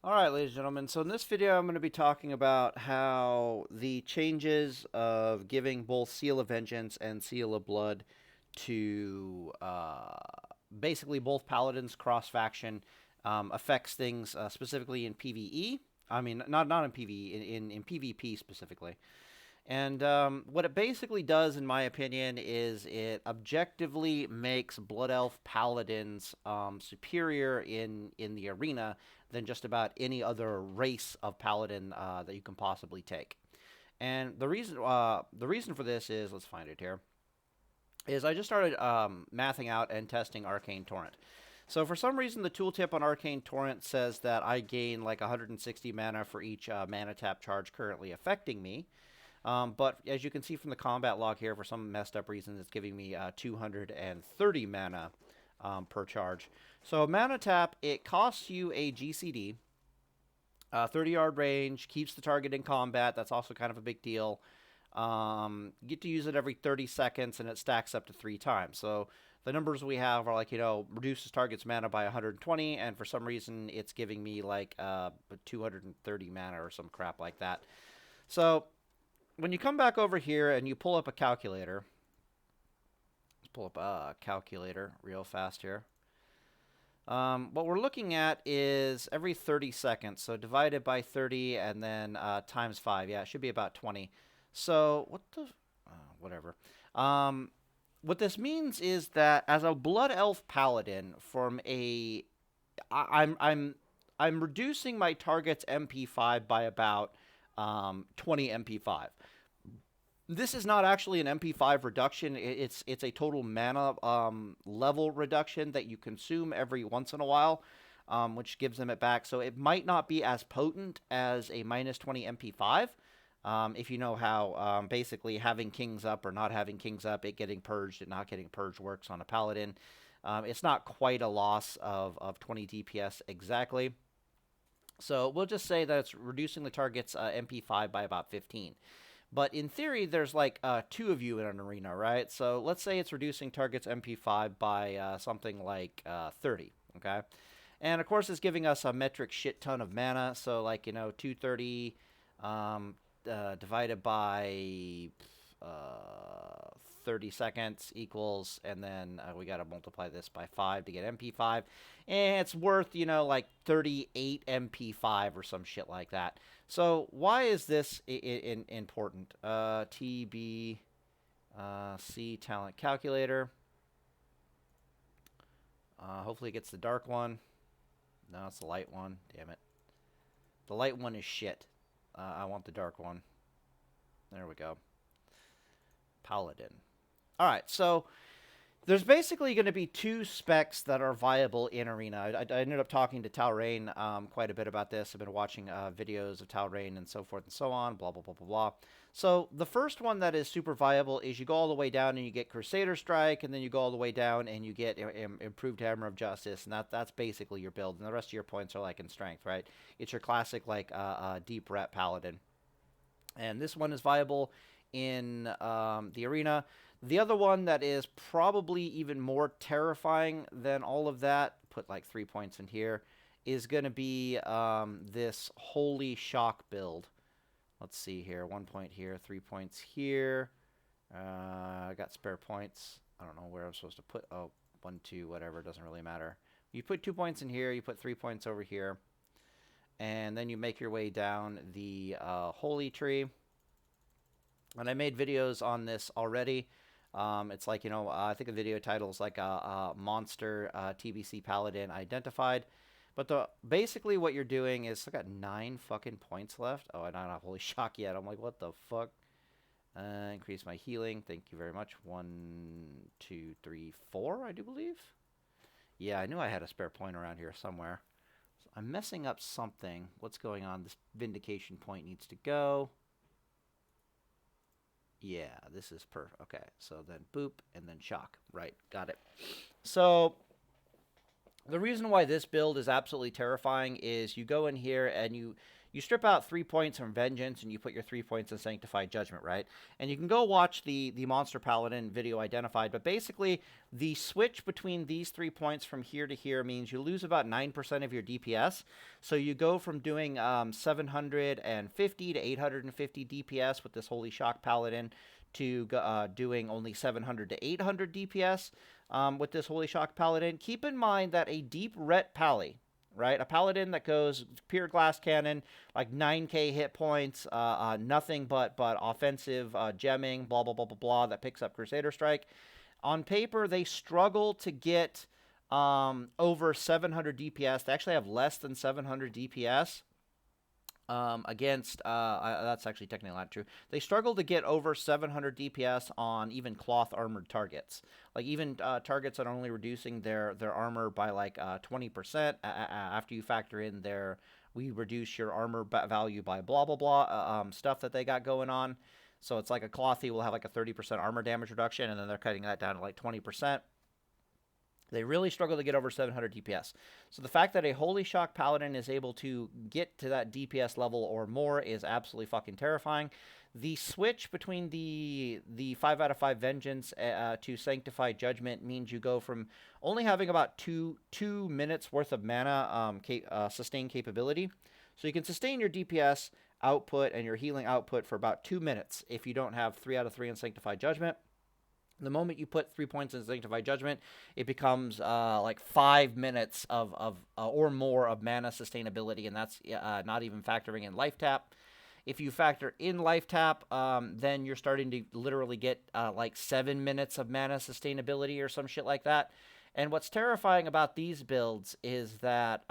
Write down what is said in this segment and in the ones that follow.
Alright, ladies and gentlemen, so in this video I'm going to be talking about how the changes of giving both Seal of Vengeance and Seal of Blood to basically both Paladins cross-faction affects things specifically in PvE. I mean, not in PvE, in PvP specifically. And what it basically does, in my opinion, is it objectively makes Blood Elf Paladins superior in the arena than just about any other race of Paladin that you can possibly take. And the reason for this is, let's find it here, is I just started mathing out and testing Arcane Torrent. So for some reason, the tooltip on Arcane Torrent says that I gain like 160 mana for each mana tap charge currently affecting me. But as you can see from the combat log here, for some messed up reasons, it's giving me 230 mana per charge. So mana tap, it costs you a GCD, 30-yard range, keeps the target in combat. That's also kind of a big deal. You get to use it every 30 seconds, and it stacks up to 3 times. So the numbers we have are like, reduces target's mana by 120, and for some reason, it's giving me like 230 mana or some crap like that. So when you come back over here and you pull up a calculator, let's pull up a calculator real fast here. What we're looking at is every 30 seconds, so divided by 30 and then times 5. Yeah, it should be about 20. So what the whatever. What this means is that as a Blood Elf Paladin, I'm reducing my target's MP5 by about 20 MP5. This is not actually an MP5 reduction. It's a total mana level reduction that you consume every once in a while, which gives them it back. So it might not be as potent as a minus 20 MP5. If you know how basically having Kings up or not having Kings up, it getting purged and not getting purged works on a Paladin. It's not quite a loss of 20 DPS exactly. So we'll just say that it's reducing the target's MP5 by about 15. But in theory, there's like 2 of you in an arena, right? So let's say it's reducing target's MP5 by something like 30, okay? And of course, it's giving us a metric shit ton of mana. So like, 230 divided by 30 seconds equals, and then we got to multiply this by 5 to get MP5. And it's worth, like 38 MP5 or some shit like that. So why is this important? TBC talent calculator. Hopefully it gets the dark one. No, it's the light one. Damn it. The light one is shit. I want the dark one. There we go. Paladin. All right, so there's basically going to be 2 specs that are viable in Arena. I ended up talking to Talrain quite a bit about this. I've been watching videos of Talrain and so forth and so on, blah, blah, blah, blah, blah. So the first one that is super viable is you go all the way down and you get Crusader Strike, and then you go all the way down and you get Improved Hammer of Justice, and that's basically your build. And the rest of your points are like in strength, right? It's your classic like deep rep Paladin. And this one is viable in the Arena. The other one that is probably even more terrifying than all of that, put like 3 points in here, is going to be this Holy Shock build. Let's see here. 1 point here, 3 points here. I got spare points. I don't know where I'm supposed to put. Oh, 1, 2, whatever. It doesn't really matter. You put 2 points in here. You put 3 points over here. And then you make your way down the Holy Tree. And I made videos on this already. It's like, I think the video title is like a monster TBC Paladin identified. But basically what you're doing is, I got 9 fucking points left. Oh, I don't have Holy Shock yet. I'm like, what the fuck? Increase my healing. Thank you very much. 1, 2, 3, 4, I do believe. Yeah, I knew I had a spare point around here somewhere. So I'm messing up something. What's going on? This Vindication point needs to go. Yeah, this is perfect. Okay, so then boop, and then shock. Right, got it. So the reason why this build is absolutely terrifying is you go in here and you you strip out 3 points from Vengeance and you put your 3 points in Sanctified Judgment, right? And you can go watch the Monster Paladin video identified, but basically the switch between these 3 points from here to here means you lose about 9% of your DPS. So you go from doing 750 to 850 DPS with this Holy Shock Paladin to doing only 700 to 800 DPS with this Holy Shock Paladin. Keep in mind that a deep ret pally, right? A paladin that goes pure glass cannon, like 9k hit points, nothing but offensive gemming, blah, blah, blah, blah, blah, that picks up Crusader Strike. On paper, they struggle to get over 700 DPS. They actually have less than 700 DPS against, that's actually technically not true. They struggle to get over 700 DPS on even cloth armored targets. Like even targets that are only reducing their armor by like 20% after you factor in their, we reduce your armor value by blah, blah, blah, stuff that they got going on. So it's like a clothy will have like a 30% armor damage reduction, and then they're cutting that down to like 20%. They really struggle to get over 700 DPS. So the fact that a Holy Shock Paladin is able to get to that DPS level or more is absolutely fucking terrifying. The switch between the 5 out of 5 Vengeance to Sanctified Judgment means you go from only having about 2 minutes worth of mana sustain capability. So you can sustain your DPS output and your healing output for about 2 minutes if you don't have 3 out of 3 in Sanctified Judgment. The moment you put 3 points in Sanctified Judgment, it becomes like 5 minutes of or more of mana sustainability, and that's not even factoring in life tap. If you factor in life tap, then you're starting to literally get like 7 minutes of mana sustainability or some shit like that. And what's terrifying about these builds is that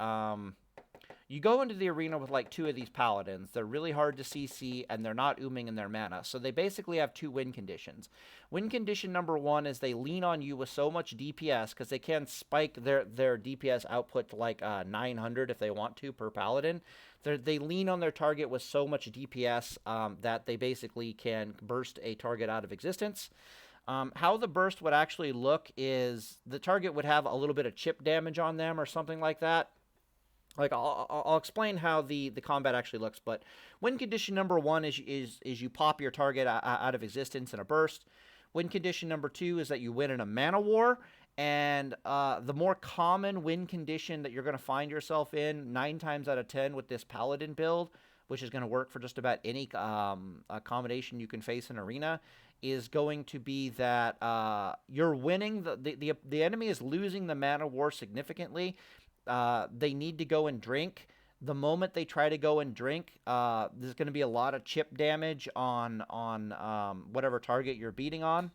you go into the arena with like 2 of these paladins. They're really hard to CC, and they're not ooming in their mana. So they basically have 2 win conditions. Win condition number 1 is they lean on you with so much DPS, because they can spike their DPS output to like 900 if they want to per paladin. They lean on their target with so much DPS that they basically can burst a target out of existence. How the burst would actually look is the target would have a little bit of chip damage on them or something like that. Like I'll explain how the combat actually looks, but win condition number 1 is you pop your target out of existence in a burst. Win condition number 2 is that you win in a mana war, and the more common win condition that you're going to find yourself in 9 times out of 10 with this paladin build, which is going to work for just about any combination you can face in arena, is going to be that you're winning the enemy is losing the mana war significantly. They need to go and drink. The moment they try to go and drink, there's going to be a lot of chip damage on whatever target you're beating on.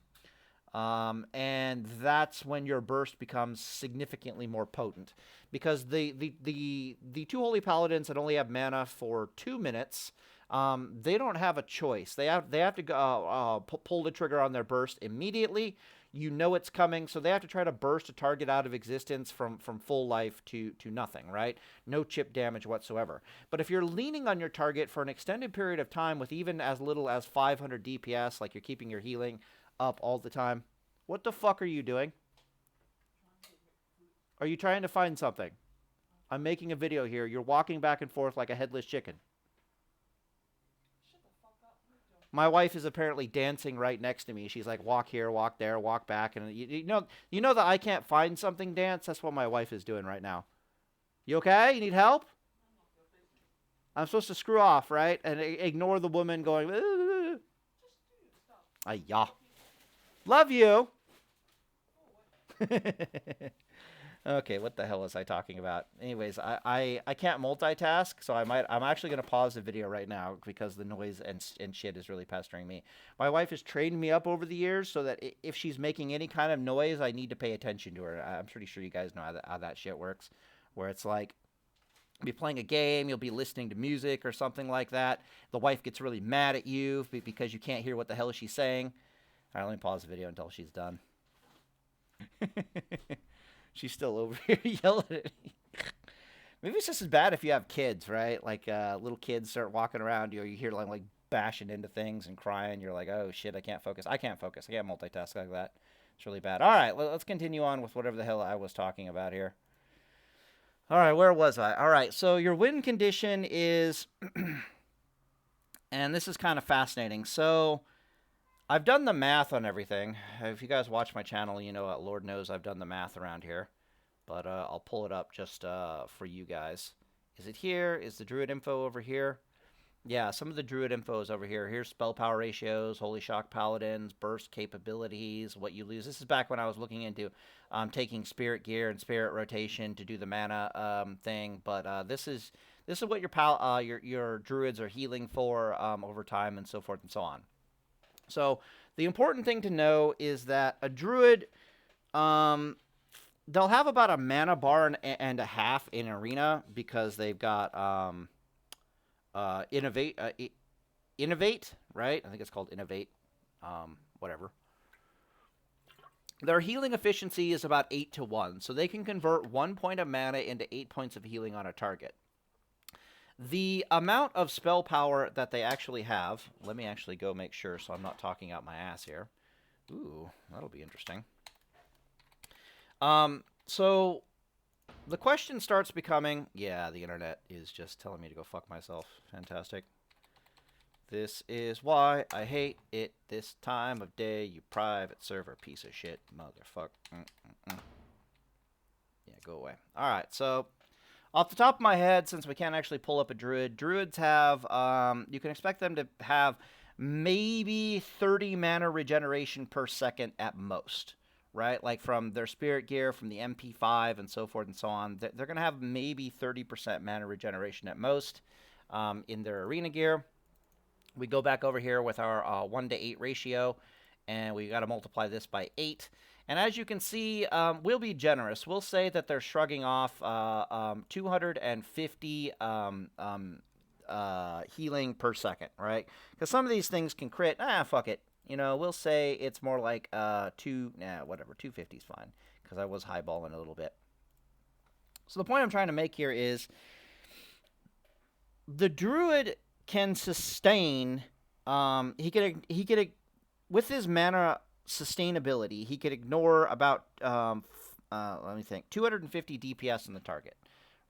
And that's when your burst becomes significantly more potent. Because the 2 Holy Paladins that only have mana for 2 minutes, they don't have a choice. They have to go, pull the trigger on their burst immediately. You know it's coming, so they have to try to burst a target out of existence from full life to nothing, right? No chip damage whatsoever. But if you're leaning on your target for an extended period of time with even as little as 500 DPS, like you're keeping your healing up all the time, what the fuck are you doing? Are you trying to find something? I'm making a video here. You're walking back and forth like a headless chicken. My wife is apparently dancing right next to me. She's like, walk here, walk there, walk back. And you know the I can't find something dance? That's what my wife is doing right now. You okay? You need help? I'm supposed to screw off, right? And ignore the woman going, yeah. Love you. Okay, what the hell was I talking about? Anyways, I can't multitask, so I'm actually going to pause the video right now because the noise and shit is really pestering me. My wife has trained me up over the years so that if she's making any kind of noise, I need to pay attention to her. I'm pretty sure you guys know how that shit works, where it's like, you'll be playing a game, you'll be listening to music or something like that. The wife gets really mad at you because you can't hear what the hell she's saying. All right, let me pause the video until she's done. She's still over here yelling at me. Maybe it's just as bad if you have kids, right? Like little kids start walking around you, or you hear them like bashing into things and crying. You're like, oh shit, I can't focus. I can't multitask like that. It's really bad. All right, let's continue on with whatever the hell I was talking about here. All right, where was I? All right, so your win condition is, and this is kind of fascinating. So I've done the math on everything. If you guys watch my channel, you know, Lord knows I've done the math around here. But I'll pull it up just for you guys. Is it here? Is the Druid info over here? Yeah, some of the Druid info is over here. Here's spell power ratios, Holy Shock Paladins, burst capabilities, what you lose. This is back when I was looking into taking Spirit Gear and Spirit Rotation to do the mana thing. But this is what your Druids are healing for over time and so forth and so on. So the important thing to know is that a Druid, they'll have about a mana bar and a half in Arena because they've got innovate, right? I think it's called innovate, whatever. Their healing efficiency is about 8 to 1, so they can convert 1 point of mana into 8 points of healing on a target. The amount of spell power that they actually have, let me actually go make sure so I'm not talking out my ass here. Ooh, that'll be interesting. So the question starts becoming, yeah, the internet is just telling me to go fuck myself. Fantastic. This is why I hate it this time of day, you private server piece of shit, motherfucker. Yeah, go away. All right, so off the top of my head, since we can't actually pull up a Druid, Druids have, you can expect them to have maybe 30 mana regeneration per second at most. Right, like from their Spirit Gear, from the MP5, and so forth and so on. They're going to have maybe 30% mana regeneration at most in their Arena Gear. We go back over here with our 1:8 ratio, and we got to multiply this by 8. And as you can see, we'll be generous. We'll say that they're shrugging off 250 healing per second, right? Because some of these things can crit. Fuck it. You know, we'll say it's more like 250 is fine, because I was highballing a little bit. So the point I'm trying to make here is the Druid can sustain, he could with his mana sustainability, he could ignore about, let me think, 250 DPS in the target,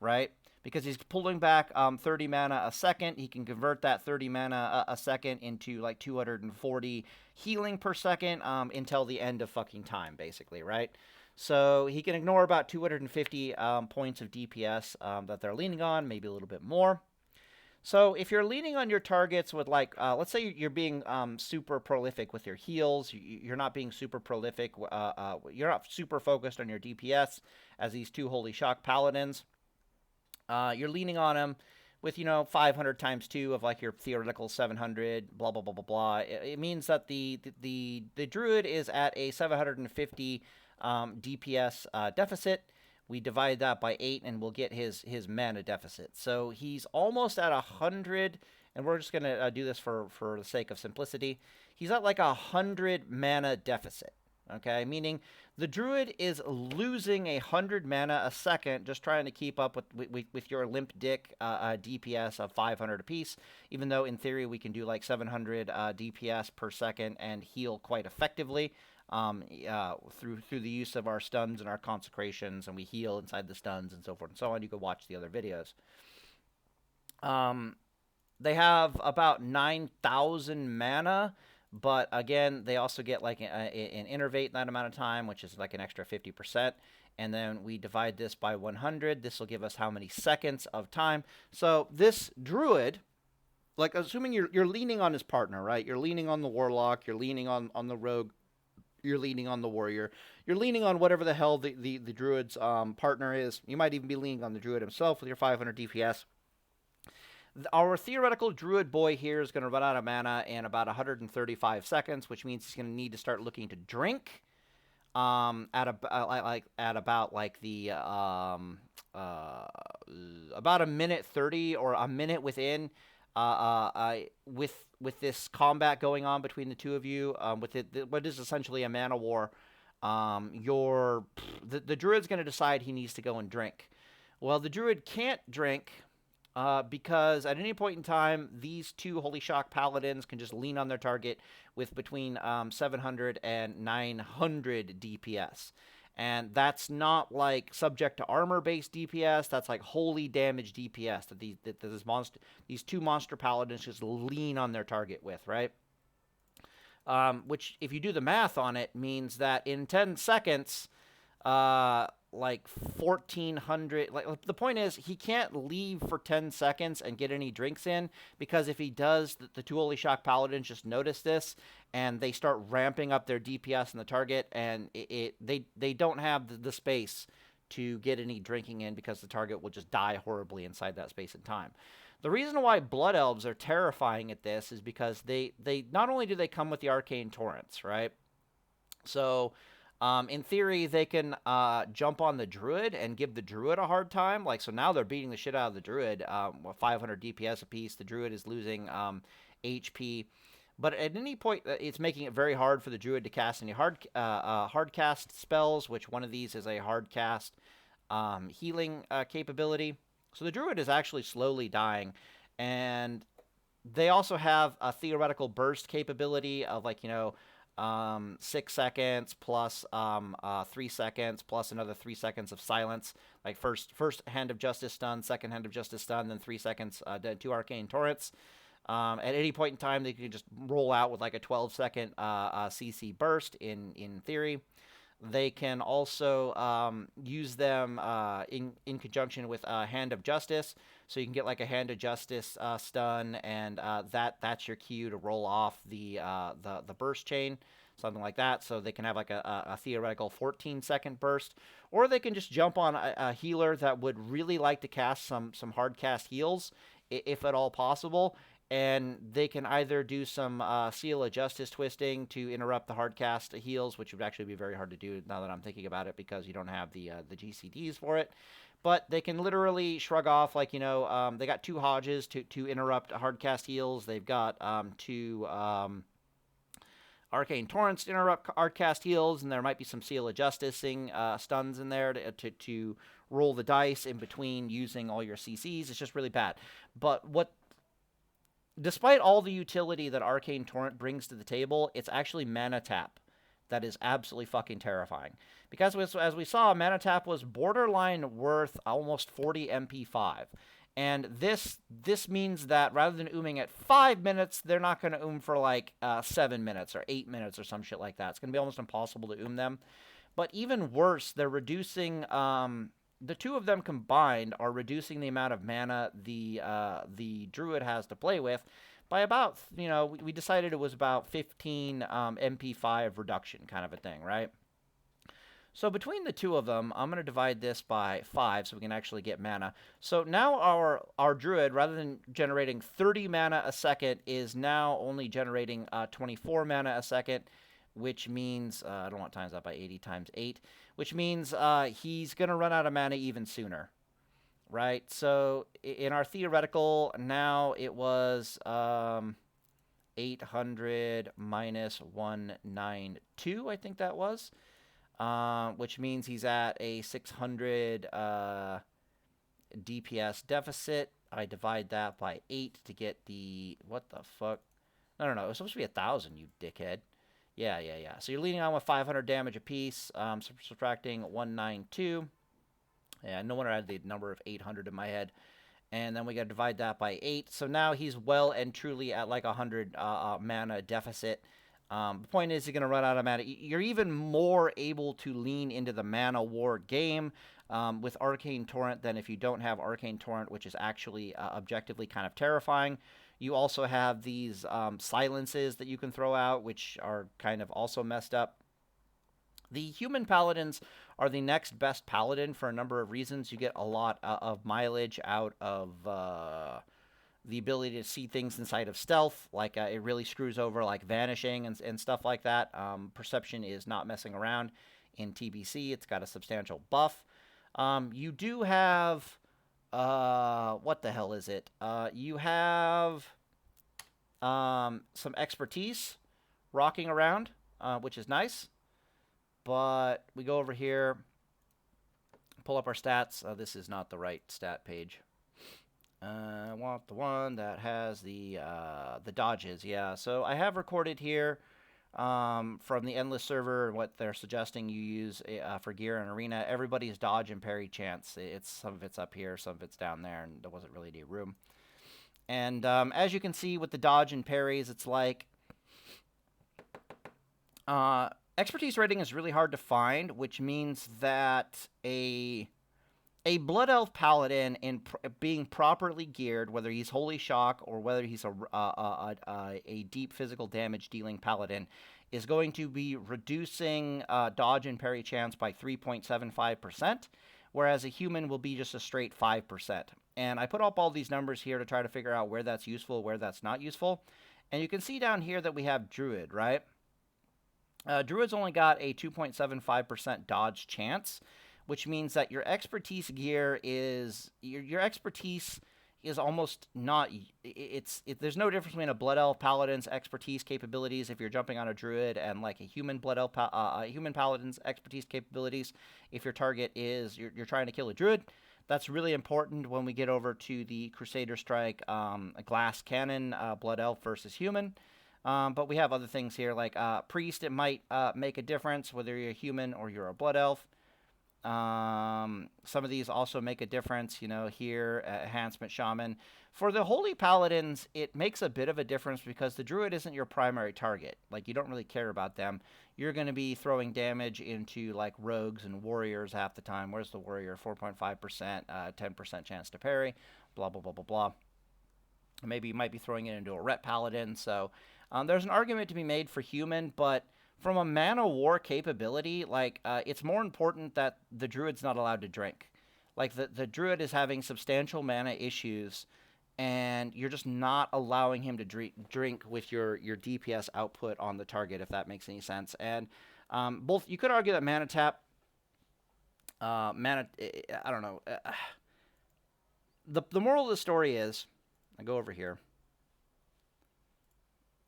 right? Because he's pulling back 30 mana a second. He can convert that 30 mana a second into like 240 healing per second until the end of fucking time, basically, right? So he can ignore about 250 points of DPS that they're leaning on, maybe a little bit more. So if you're leaning on your targets with, like, let's say you're being super prolific with your heals, you're not being super prolific, you're not super focused on your DPS as these two Holy Shock Paladins. You're leaning on them with, 500 times 2 of, like, your theoretical 700, blah, blah, blah, blah, blah. It means that the Druid is at a 750 DPS deficit. We divide that by 8, and we'll get his mana deficit. So he's almost at 100, and we're just going to do this for the sake of simplicity. He's at like 100 mana deficit, okay? Meaning the Druid is losing 100 mana a second just trying to keep up with your limp dick DPS of 500 apiece, even though in theory we can do like 700 DPS per second and heal quite effectively. Through the use of our stuns and our consecrations, and we heal inside the stuns and so forth and so on. You can watch the other videos. They have about 9,000 mana, but again, they also get like an innervate that amount of time, which is like an extra 50%. And then we divide this by 100. This will give us how many seconds of time. So this Druid, like, assuming you're leaning on his partner, right? You're leaning on the Warlock. You're leaning on the Rogue. You're leaning on the Warrior. You're leaning on whatever the hell the Druid's partner is. You might even be leaning on the Druid himself with your 500 DPS. Our theoretical Druid boy here is going to run out of mana in about 135 seconds, which means he's going to need to start looking to drink about a minute 30 or a minute within. With this combat going on between the two of you, what is essentially a mana war, the Druid's going to decide he needs to go and drink. Well, the Druid can't drink because at any point in time, these two Holy Shock Paladins can just lean on their target with between 700 and 900 DPS. And that's not like subject to armor-based DPS. That's like wholly damage DPS that these two monster paladins just lean on their target with, right? Which, if you do the math on it, means that in 10 seconds, like 1,400. Like, the point is, he can't leave for 10 seconds and get any drinks in, because if he does, the two Holy Shock Paladins just notice this, and they start ramping up their DPS on the target, and they don't have the space to get any drinking in, because the target will just die horribly inside that space and time. The reason why Blood Elves are terrifying at this is because they not only do they come with the Arcane Torrents, right? So, in theory, they can jump on the Druid and give the Druid a hard time. Like, so now they're beating the shit out of the Druid, 500 DPS apiece. The Druid is losing HP. But at any point, it's making it very hard for the Druid to cast any hard cast spells, which one of these is a hard cast healing capability. So the Druid is actually slowly dying, and they also have a theoretical burst capability of, like, 6 seconds plus 3 seconds plus another 3 seconds of silence. Like first Hand of Justice stun, second Hand of Justice stun, then 3 seconds, 2 Arcane Torrents. At any point in time, they can just roll out with like a 12-second CC burst in theory. They can also use them in conjunction with Hand of Justice, so you can get like a Hand of Justice stun, and that's your cue to roll off the burst chain, something like that. So they can have like a theoretical 14-second burst, or they can just jump on a healer that would really like to cast some hard cast heals, if at all possible. And they can either do some Seal of Justice twisting to interrupt the hardcast heals, which would actually be very hard to do now that I'm thinking about it, because you don't have the GCDs for it. But they can literally shrug off, like, they got 2 Hodges to interrupt hardcast heals. They've got 2 Arcane Torrents to interrupt hardcast heals, and there might be some Seal of Justicing stuns in there to roll the dice in between using all your CCs. It's just really bad. But despite all the utility that Arcane Torrent brings to the table, it's actually mana tap that is absolutely fucking terrifying. Because as we saw, mana tap was borderline worth almost 40 MP5. And this means that rather than ooming at 5 minutes, they're not going to oom for like 7 minutes or 8 minutes or some shit like that. It's going to be almost impossible to oom them. But even worse, they're reducing... the two of them combined are reducing the amount of mana the Druid has to play with by about, we decided it was about 15 MP5 reduction kind of a thing, right? So between the two of them, I'm going to divide this by 5 so we can actually get mana. So now our Druid, rather than generating 30 mana a second, is now only generating 24 mana a second, which means, I don't want to times that by 80 times 8, which means he's going to run out of mana even sooner, right? So in our theoretical, now it was 800 minus 192, I think that was, which means he's at a 600 DPS deficit. I divide that by 8 to get the, what the fuck? No, it was supposed to be 1,000, you dickhead. Yeah. So you're leading on with 500 damage apiece, subtracting 192. Yeah, no wonder I had the number of 800 in my head. And then we got to divide that by 8. So now he's well and truly at like 100 mana deficit. The point is, he's going to run out of mana. You're even more able to lean into the mana war game with Arcane Torrent than if you don't have Arcane Torrent, which is actually objectively kind of terrifying. You also have these silences that you can throw out, which are kind of also messed up. The human paladins are the next best paladin for a number of reasons. You get a lot of mileage out of the ability to see things inside of stealth. Like, it really screws over, like, vanishing and stuff like that. Perception is not messing around in TBC. It's got a substantial buff. You do have... what the hell is it? You have some expertise rocking around, which is nice. But we go over here, pull up our stats. This is not the right stat page. I want the one that has the dodges. Yeah, so I have recorded here from the Endless server, what they're suggesting you use for gear and arena, everybody's dodge and parry chance. Some of it's up here, some of it's down there, and there wasn't really any room. And as you can see with the dodge and parries, it's like expertise rating is really hard to find, which means that a Blood Elf Paladin, being properly geared, whether he's Holy Shock or whether he's a deep physical damage dealing Paladin, is going to be reducing dodge and parry chance by 3.75%, whereas a human will be just a straight 5%. And I put up all these numbers here to try to figure out where that's useful, where that's not useful. And you can see down here that we have Druid, right? Druid's only got a 2.75% dodge chance, which means that your expertise gear is your expertise is almost not. There's no difference between a Blood Elf Paladin's expertise capabilities if you're jumping on a Druid and like a human Blood Elf human Paladin's expertise capabilities if your target is you're trying to kill a Druid. That's really important when we get over to the Crusader Strike, a glass cannon, Blood Elf versus human. But we have other things here like Priest. It might make a difference whether you're a human or you're a Blood Elf. Some of these also make a difference, you know, here, Enhancement Shaman. For the Holy Paladins, it makes a bit of a difference because the Druid isn't your primary target. Like, you don't really care about them. You're going to be throwing damage into, like, rogues and warriors half the time. Where's the warrior? 4.5%, 10% chance to parry, blah, blah, blah, blah, blah. Maybe you might be throwing it into a Ret Paladin. So there's an argument to be made for human, but from a mana war capability, like, it's more important that the Druid's not allowed to drink. Like, the Druid is having substantial mana issues, and you're just not allowing him to drink with your DPS output on the target, if that makes any sense. And both, you could argue that mana tap, I don't know. The moral of the story is, I go over here,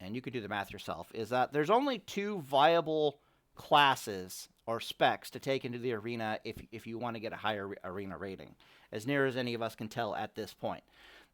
and you could do the math yourself, is that there's only 2 viable classes or specs to take into the arena if you want to get a higher arena rating, as near as any of us can tell at this point.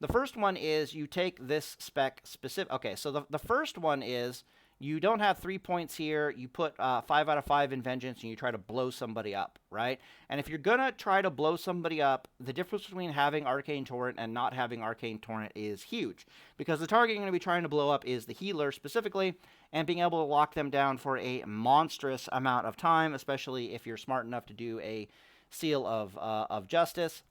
The first one is you take this spec specific. Okay, so the first one is you don't have 3 points here. You put 5 out of 5 in Vengeance, and you try to blow somebody up, right? And if you're going to try to blow somebody up, the difference between having Arcane Torrent and not having Arcane Torrent is huge. Because the target you're going to be trying to blow up is the healer specifically, and being able to lock them down for a monstrous amount of time, especially if you're smart enough to do a Seal of Justice.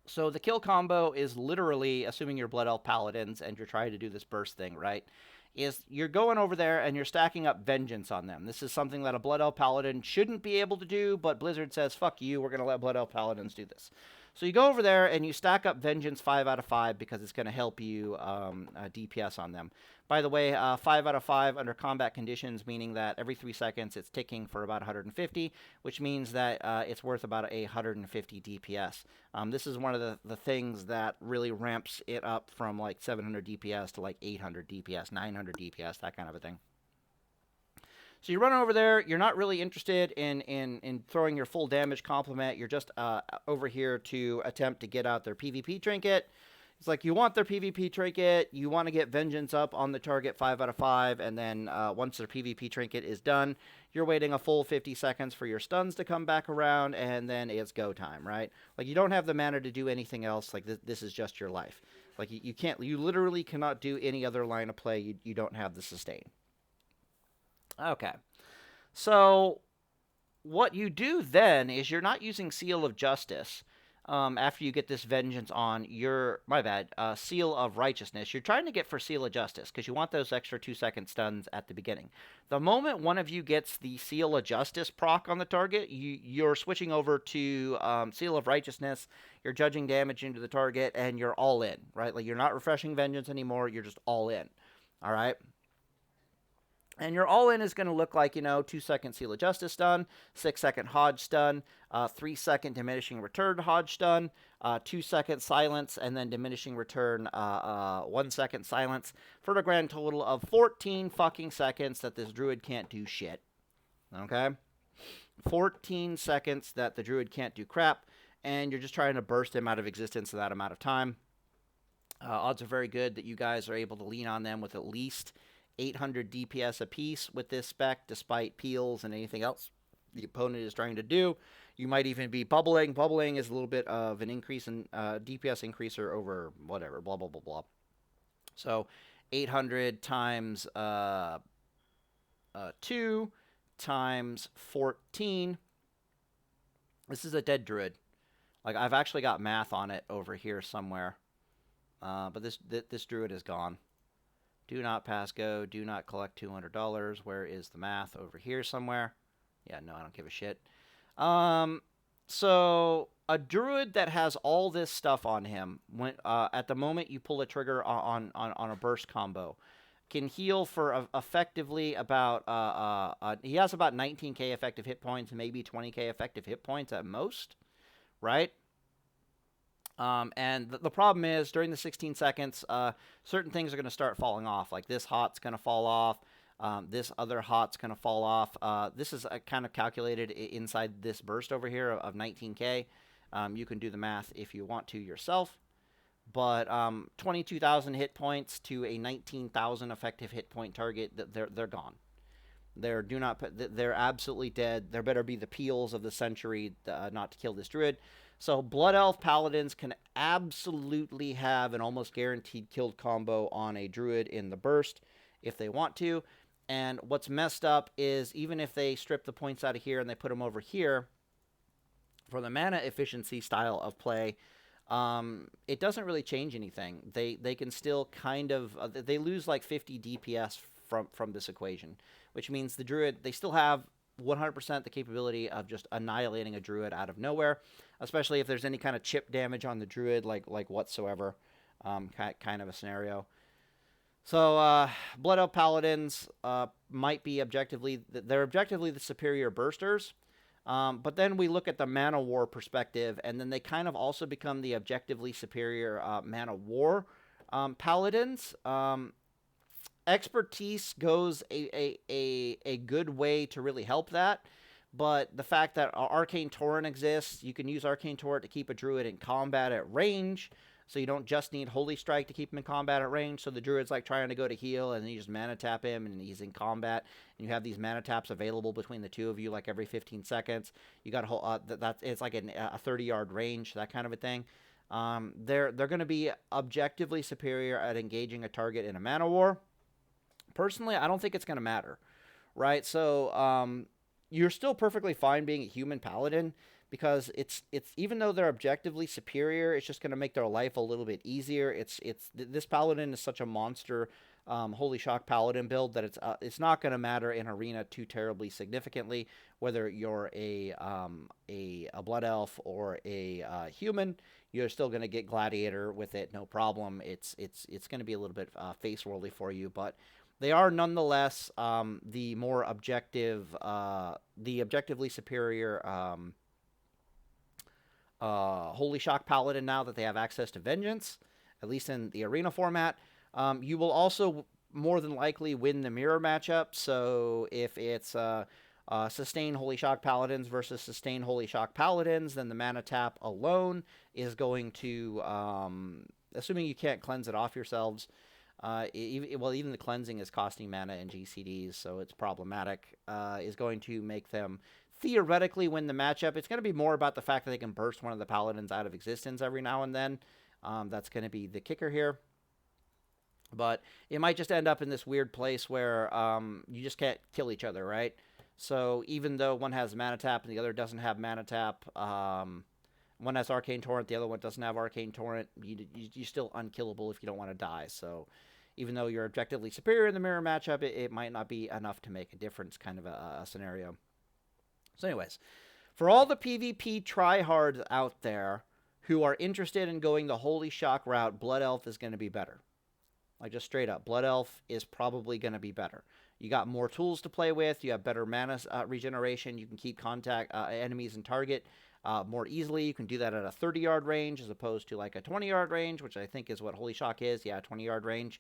So the kill combo is literally, assuming you're Blood Elf Paladins and you're trying to do this burst thing, right? Is you're going over there and you're stacking up Vengeance on them. This is something that a Blood Elf Paladin shouldn't be able to do, but Blizzard says, fuck you, we're going to let Blood Elf Paladins do this. So you go over there and you stack up Vengeance 5 out of 5 because it's going to help you DPS on them. By the way, 5 out of 5 under combat conditions, meaning that every 3 seconds it's ticking for about 150, which means that it's worth about 150 DPS. This is one of the things that really ramps it up from like 700 DPS to like 800 DPS, 900 DPS, that kind of a thing. So you run over there, you're not really interested in throwing your full damage complement, you're just over here to attempt to get out their PvP trinket. It's like you want their PvP trinket, you want to get Vengeance up on the target 5 out of 5, and then once their PvP trinket is done, you're waiting a full 50 seconds for your stuns to come back around, and then it's go time, right? Like, you don't have the mana to do anything else, like this is just your life. Like, you literally cannot do any other line of play, you don't have the sustain. Okay, so what you do then is you're not using Seal of Justice after you get this Vengeance on your, Seal of Righteousness. You're trying to get for Seal of Justice because you want those extra 2-second stuns at the beginning. The moment one of you gets the Seal of Justice proc on the target, you're switching over to Seal of Righteousness, you're judging damage into the target, and you're all in, right? Like, you're not refreshing Vengeance anymore, you're just all in, all right? And your all-in is going to look like, 2-second Seal of Justice stun, 6-second Hodge stun, 3-second diminishing return Hodge stun, 2-second silence, and then diminishing return 1-second silence, for a grand total of 14 fucking seconds that this Druid can't do shit. Okay? 14 seconds that the Druid can't do crap, and you're just trying to burst him out of existence in that amount of time. Odds are very good that you guys are able to lean on them with at least 800 DPS apiece with this spec, despite peels and anything else the opponent is trying to do. You might even be bubbling. Bubbling is a little bit of an increase in DPS increaser over whatever, blah, blah, blah, blah. So 800 times 2 times 14. This is a dead druid. Like, I've actually got math on it over here somewhere. But this druid is gone. Do not pass go. Do not collect $200. Where is the math? Over here somewhere. Yeah, no, I don't give a shit. So a druid that has all this stuff on him, when at the moment you pull a trigger on a burst combo, can heal for effectively about he has about 19k effective hit points, maybe 20k effective hit points at most, right? And the problem is, during the 16 seconds, certain things are going to start falling off. Like, this hot's going to fall off. This other hot's going to fall off. This is kind of calculated inside this burst over here of 19k. You can do the math if you want to yourself. But 22,000 hit points to a 19,000 effective hit point target, they're gone. They're absolutely dead. There better be the peels of the century not to kill this druid. So Blood Elf Paladins can absolutely have an almost guaranteed killed combo on a druid in the burst if they want to. And what's messed up is, even if they strip the points out of here and they put them over here, for the mana efficiency style of play, it doesn't really change anything. They can still kind of they lose like 50 DPS from this equation, which means the druid, they still have 100% the capability of just annihilating a druid out of nowhere, especially if there's any kind of chip damage on the druid, like whatsoever, kind of a scenario. So Blood Elf Paladins might be objectively the superior bursters. But then we look at the Mana War perspective, and then they kind of also become the objectively superior Mana War Paladins. Expertise goes a good way to really help that, but the fact that Arcane Torrent exists, you can use Arcane Torrent to keep a druid in combat at range, so you don't just need Holy Strike to keep him in combat at range. So the druid's like trying to go to heal, and then you just mana tap him, and he's in combat, and you have these mana taps available between the two of you like every 15 seconds. You got a whole it's like a 30-yard range, that kind of a thing. They're going to be objectively superior at engaging a target in a Mana War. Personally, I don't think it's going to matter, right? So you're still perfectly fine being a human paladin, because it's even though they're objectively superior, it's just going to make their life a little bit easier. This paladin is such a monster Holy Shock Paladin build that it's not going to matter in arena too terribly significantly whether you're a Blood Elf or a human. You're still going to get Gladiator with it, no problem. It's going to be a little bit face worldly for you, but they are nonetheless the more objective, the objectively superior Holy Shock Paladin now that they have access to Vengeance, at least in the arena format. You will also more than likely win the mirror matchup. So if it's Sustained Holy Shock Paladins versus Sustained Holy Shock Paladins, then the mana tap alone is going to, assuming you can't cleanse it off yourselves, even the cleansing is costing mana in GCDs, so it's problematic, is going to make them theoretically win the matchup. It's going to be more about the fact that they can burst one of the paladins out of existence every now and then. That's going to be the kicker here. But it might just end up in this weird place where you just can't kill each other, right? So even though one has mana tap and the other doesn't have mana tap, one has Arcane Torrent, the other one doesn't have Arcane Torrent, you're still unkillable if you don't want to die. So even though you're objectively superior in the mirror matchup, it might not be enough to make a difference, kind of a scenario. So anyways, for all the PvP tryhards out there who are interested in going the Holy Shock route, Blood Elf is going to be better. Like, just straight up, Blood Elf is probably going to be better. You got more tools to play with. You have better mana regeneration. You can keep enemies and target more easily. You can do that at a 30-yard range as opposed to like a 20-yard range, which I think is what Holy Shock is. Yeah, 20-yard range.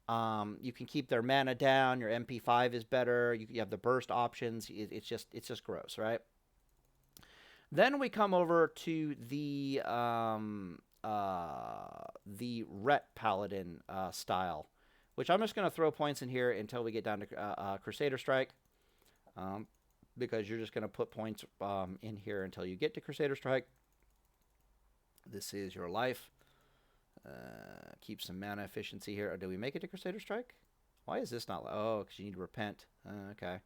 You can keep their mana down. Your MP5 is better. You have the burst options. It's just gross, right? Then we come over to the Ret Paladin style, which I'm just going to throw points in here until we get down to Crusader Strike, because you're just going to put points in here until you get to Crusader Strike. This is your life. Keep some mana efficiency here. Oh, did we make it to Crusader Strike? Why is this not? Oh, because you need to repent. Okay. I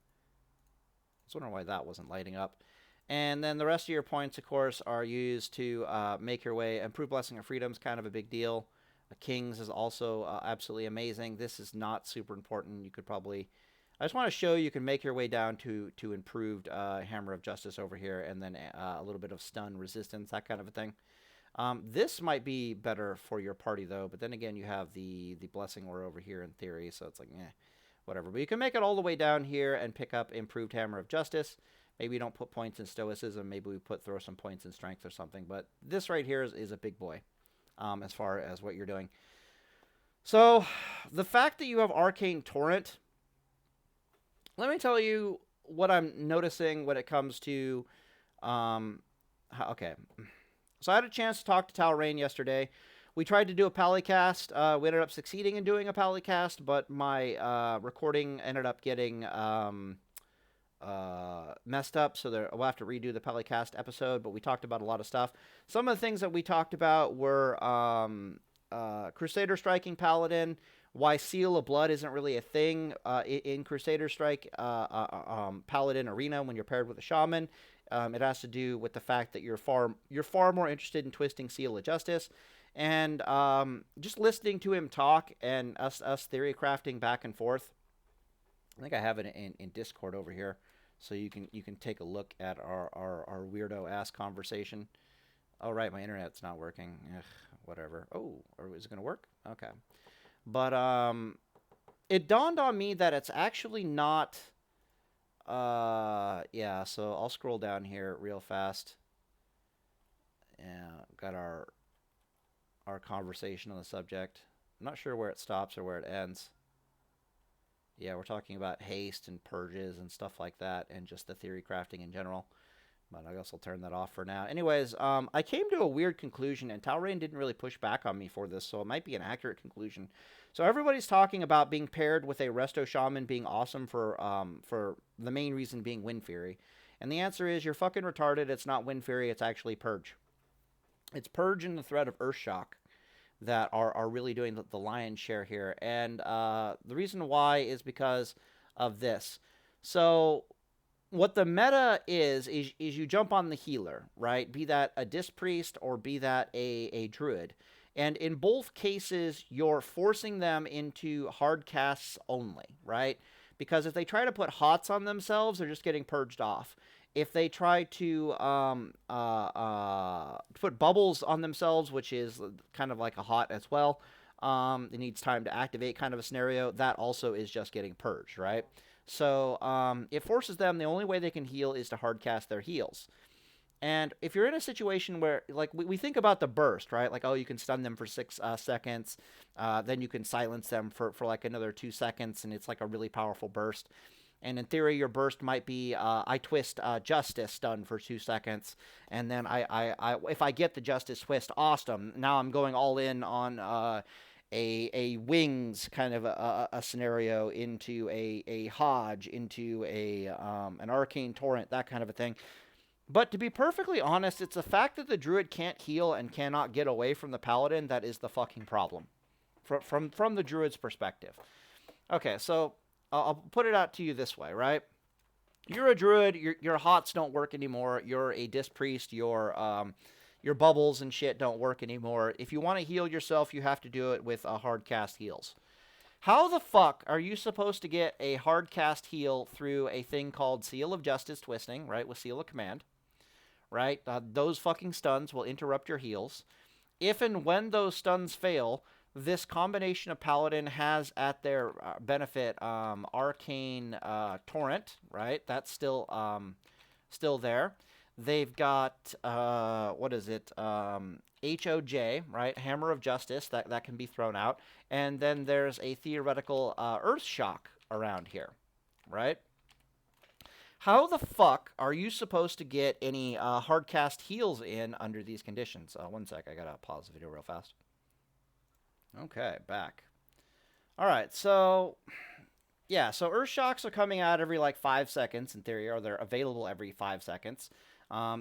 was wondering why that wasn't lighting up. And then the rest of your points, of course, are used to make your way. Improved Blessing of Freedom is kind of a big deal. Kings is also absolutely amazing. This is not super important. You could probably... I just want to show you can make your way down to improved Hammer of Justice over here, and then a little bit of stun resistance, that kind of a thing. This might be better for your party, though, but then again, you have the Blessing Aura over here in theory, so it's like, whatever. But you can make it all the way down here and pick up improved Hammer of Justice. Maybe you don't put points in Stoicism. Maybe we throw some points in Strength or something. But this right here is a big boy as far as what you're doing. So the fact that you have Arcane Torrent, let me tell you what I'm noticing when it comes to... okay. So I had a chance to talk to Talrain yesterday. We tried to do a Palicast. We ended up succeeding in doing a Palicast, but my recording ended up getting... messed up, so we'll have to redo the Palicast episode, but we talked about a lot of stuff. Some of the things that we talked about were Crusader striking Paladin, why Seal of Blood isn't really a thing in Crusader Strike Paladin Arena when you're paired with a Shaman. It has to do with the fact that you're far more interested in twisting Seal of Justice, and just listening to him talk and us theory crafting back and forth. I think I have it in Discord over here, so you can take a look at our weirdo ass conversation. Oh right, my internet's not working. Ugh, whatever. Oh, or is it gonna work? Okay, but it dawned on me that it's actually not. Yeah. So I'll scroll down here real fast. Yeah, got our conversation on the subject. I'm not sure where it stops or where it ends. Yeah, we're talking about haste and purges and stuff like that, and just the theory crafting in general. But I guess I'll turn that off for now. Anyways, I came to a weird conclusion, and Talrain didn't really push back on me for this, so it might be an accurate conclusion. So everybody's talking about being paired with a Resto Shaman being awesome for the main reason being Wind Fury. And the answer is you're fucking retarded. It's not Wind Fury, it's actually Purge. It's Purge and the threat of Earthshock that are really doing the lion's share here. And the reason why is because of this. So what the meta is you jump on the healer, right? Be that a Disc Priest or be that a Druid. And in both cases, you're forcing them into hard casts only, right? Because if they try to put hots on themselves, they're just getting purged off. If they try to put bubbles on themselves, which is kind of like a hot as well, it needs time to activate kind of a scenario, that also is just getting purged, right? So it forces them, the only way they can heal is to hardcast their heals. And if you're in a situation where, like, we think about the burst, right? Like, oh, you can stun them for 6 seconds, then you can silence them for like another 2 seconds, and it's like a really powerful burst. And in theory, your burst might be, I twist Justice stun for 2 seconds, and then if I get the Justice twist, awesome. Now I'm going all in on a Wings kind of a scenario, into a Hodge, into an Arcane Torrent, that kind of a thing. But to be perfectly honest, it's the fact that the Druid can't heal and cannot get away from the Paladin that is the fucking problem, from the Druid's perspective. Okay, so I'll put it out to you this way, right? You're a Druid, your hots don't work anymore, you're a Disc Priest, your bubbles and shit don't work anymore. If you want to heal yourself, you have to do it with hard cast heals. How the fuck are you supposed to get a hard cast heal through a thing called Seal of Justice twisting, right, with Seal of Command, right? Those fucking stuns will interrupt your heals. If and when those stuns fail, this combination of Paladin has at their benefit Arcane Torrent, right? That's still there. They've got, what is it, HOJ, right? Hammer of Justice, that can be thrown out. And then there's a theoretical Earthshock around here, right? How the fuck are you supposed to get any hardcast heals in under these conditions? One sec, I gotta pause the video real fast. Okay, back. All right, so yeah, so Earth Shocks are coming out every like 5 seconds in theory, or they're available every 5 seconds.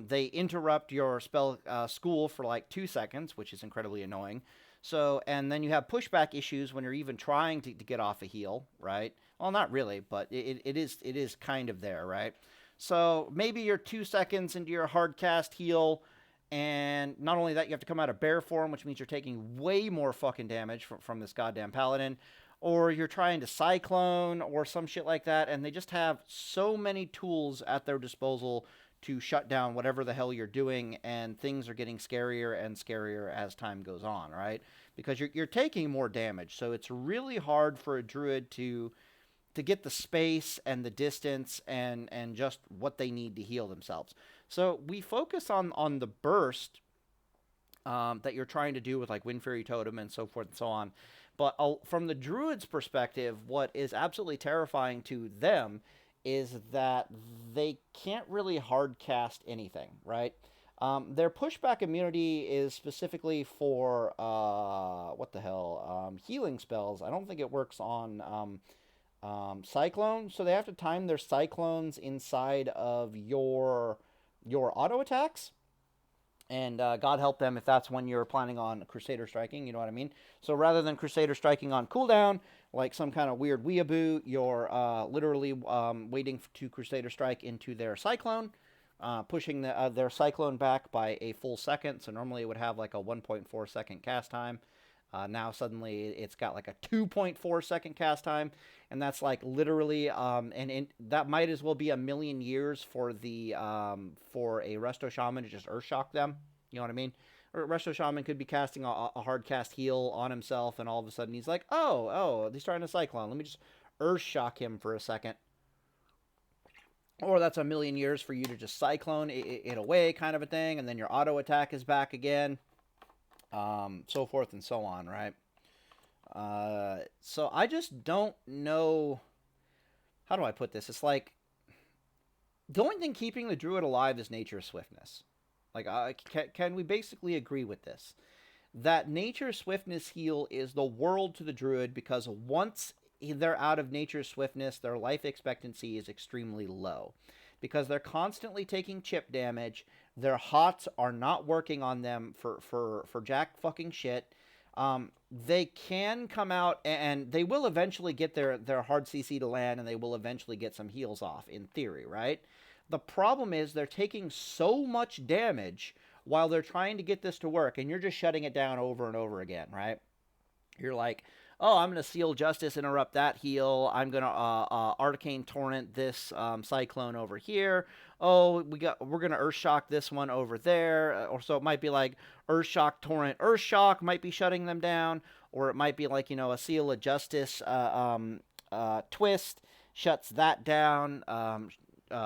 They interrupt your spell school for like 2 seconds, which is incredibly annoying. So, and then you have pushback issues when you're even trying to get off a heal, right? Well, not really, but it is kind of there, right? So maybe you're 2 seconds into your hard cast heal, and not only that, you have to come out of bear form, which means you're taking way more fucking damage from this goddamn paladin. Or you're trying to cyclone or some shit like that, and they just have so many tools at their disposal to shut down whatever the hell you're doing, and things are getting scarier and scarier as time goes on, right? Because you're taking more damage, so it's really hard for a druid to get the space and the distance and just what they need to heal themselves. So we focus on the burst that you're trying to do with like Wind Fury Totem and so forth and so on. But from the Druid's perspective, what is absolutely terrifying to them is that they can't really hard cast anything, right? Their pushback immunity is specifically for what the hell, healing spells. I don't think it works on cyclones, so they have to time their cyclones inside of your auto attacks. And God help them if that's when you're planning on Crusader striking, you know what I mean? So rather than Crusader striking on cooldown, like some kind of weird weeaboo, you're literally waiting to Crusader strike into their Cyclone, pushing their Cyclone back by a full second. So normally it would have like a 1.4 second cast time. Now suddenly it's got like a 2.4 second cast time, and that's like literally, that might as well be a million years for for a Resto Shaman to just Earth Shock them. You know what I mean? Or Resto Shaman could be casting a hard cast heal on himself, and all of a sudden he's like, oh, he's trying to Cyclone. Let me just Earth Shock him for a second. Or that's a million years for you to just Cyclone it away, kind of a thing, and then your auto attack is back again. So forth and so on, right? So I just don't know. How do I put this? It's like the only thing keeping the Druid alive is Nature's Swiftness. Like, can we basically agree with this? That Nature's Swiftness heal is the world to the Druid, because once they're out of Nature's Swiftness, their life expectancy is extremely low. Because they're constantly taking chip damage, their HOTS are not working on them for jack fucking shit. They can come out, and they will eventually get their hard CC to land, and they will eventually get some heals off, in theory, right? The problem is they're taking so much damage while they're trying to get this to work, and you're just shutting it down over and over again, right? You're like, oh, I'm going to Seal Justice, interrupt that heal. I'm going to Arcane Torrent this Cyclone over here. Oh, we're going to Earth Shock this one over there. Or so it might be like Earth Shock, Torrent, Earth Shock might be shutting them down. Or it might be like, a Seal of Justice twist shuts that down.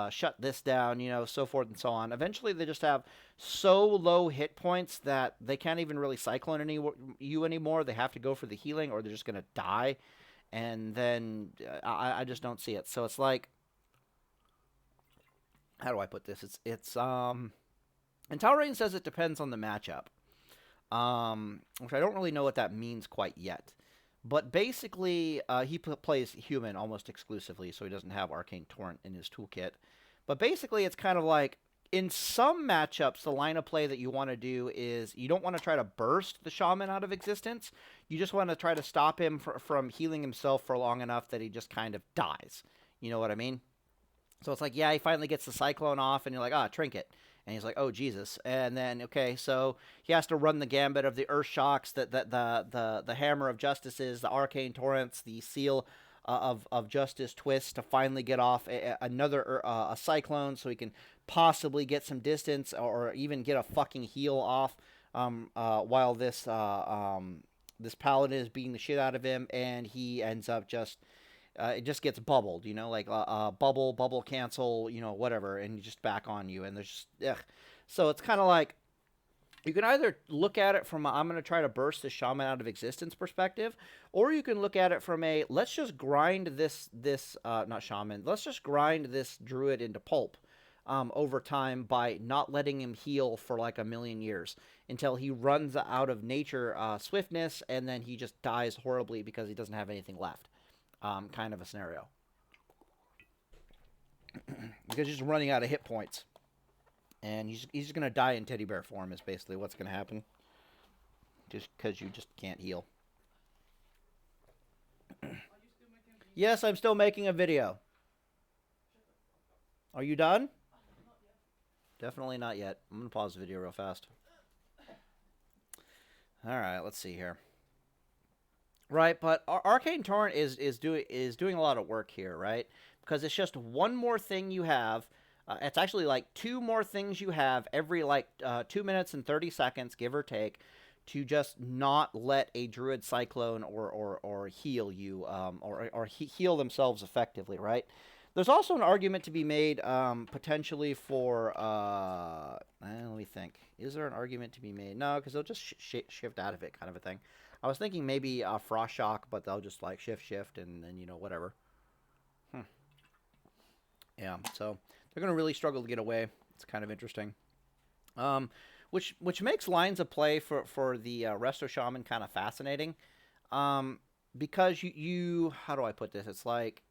Shut this down, so forth and so on. Eventually, they just have so low hit points that they can't even really Cyclone you anymore. They have to go for the healing, or they're just going to die. And then I just don't see it. So it's like, how do I put this? And Talrain says it depends on the matchup, which I don't really know what that means quite yet. But basically, he plays human almost exclusively, so he doesn't have Arcane Torrent in his toolkit. But basically, it's kind of like, in some matchups, the line of play that you want to do is you don't want to try to burst the Shaman out of existence. You just want to try to stop him from healing himself for long enough that he just kind of dies. You know what I mean? So it's like, yeah, he finally gets the Cyclone off, and you're like, Trinket. And he's like, oh, Jesus. And then, okay, so he has to run the gambit of the Earth Shocks, the Hammer of Justices, the Arcane Torrents, the Seal of Justice twist to finally get off another Cyclone, so he can possibly get some distance or even get a fucking heal off while this Paladin is beating the shit out of him, and he ends up just... it just gets bubbled, like bubble, cancel, whatever, and you just back on you, and there's just, ugh. So it's kind of like, you can either look at it from I'm going to try to burst the Shaman out of existence perspective, or you can look at it from let's just grind this not Shaman, let's just grind this Druid into pulp. over time by not letting him heal for like a million years until he runs out of nature swiftness, and then he just dies horribly because he doesn't have anything left. Kind of a scenario. Because he's just running out of hit points. And he's just going to die in teddy bear form is basically what's going to happen. Just because you just can't heal. Yes, I'm still making a video. Are you done? Definitely not yet. I'm going to pause the video real fast. Alright, let's see here. Right, but Arcane Torrent is doing a lot of work here, right? Because it's just one more thing you have. It's actually like two more things you have every like 2 minutes and 30 seconds, give or take, to just not let a Druid Cyclone or heal you, or heal themselves effectively, right? There's also an argument to be made potentially for, let me think. Is there an argument to be made? No, because they'll just shift out of it kind of a thing. I was thinking maybe Frost Shock, but they'll just like shift, and then, you know, whatever. Yeah, so they're going to really struggle to get away. It's kind of interesting. Which makes lines of play for the Resto Shaman kind of fascinating. Because you, how do I put this? It's like,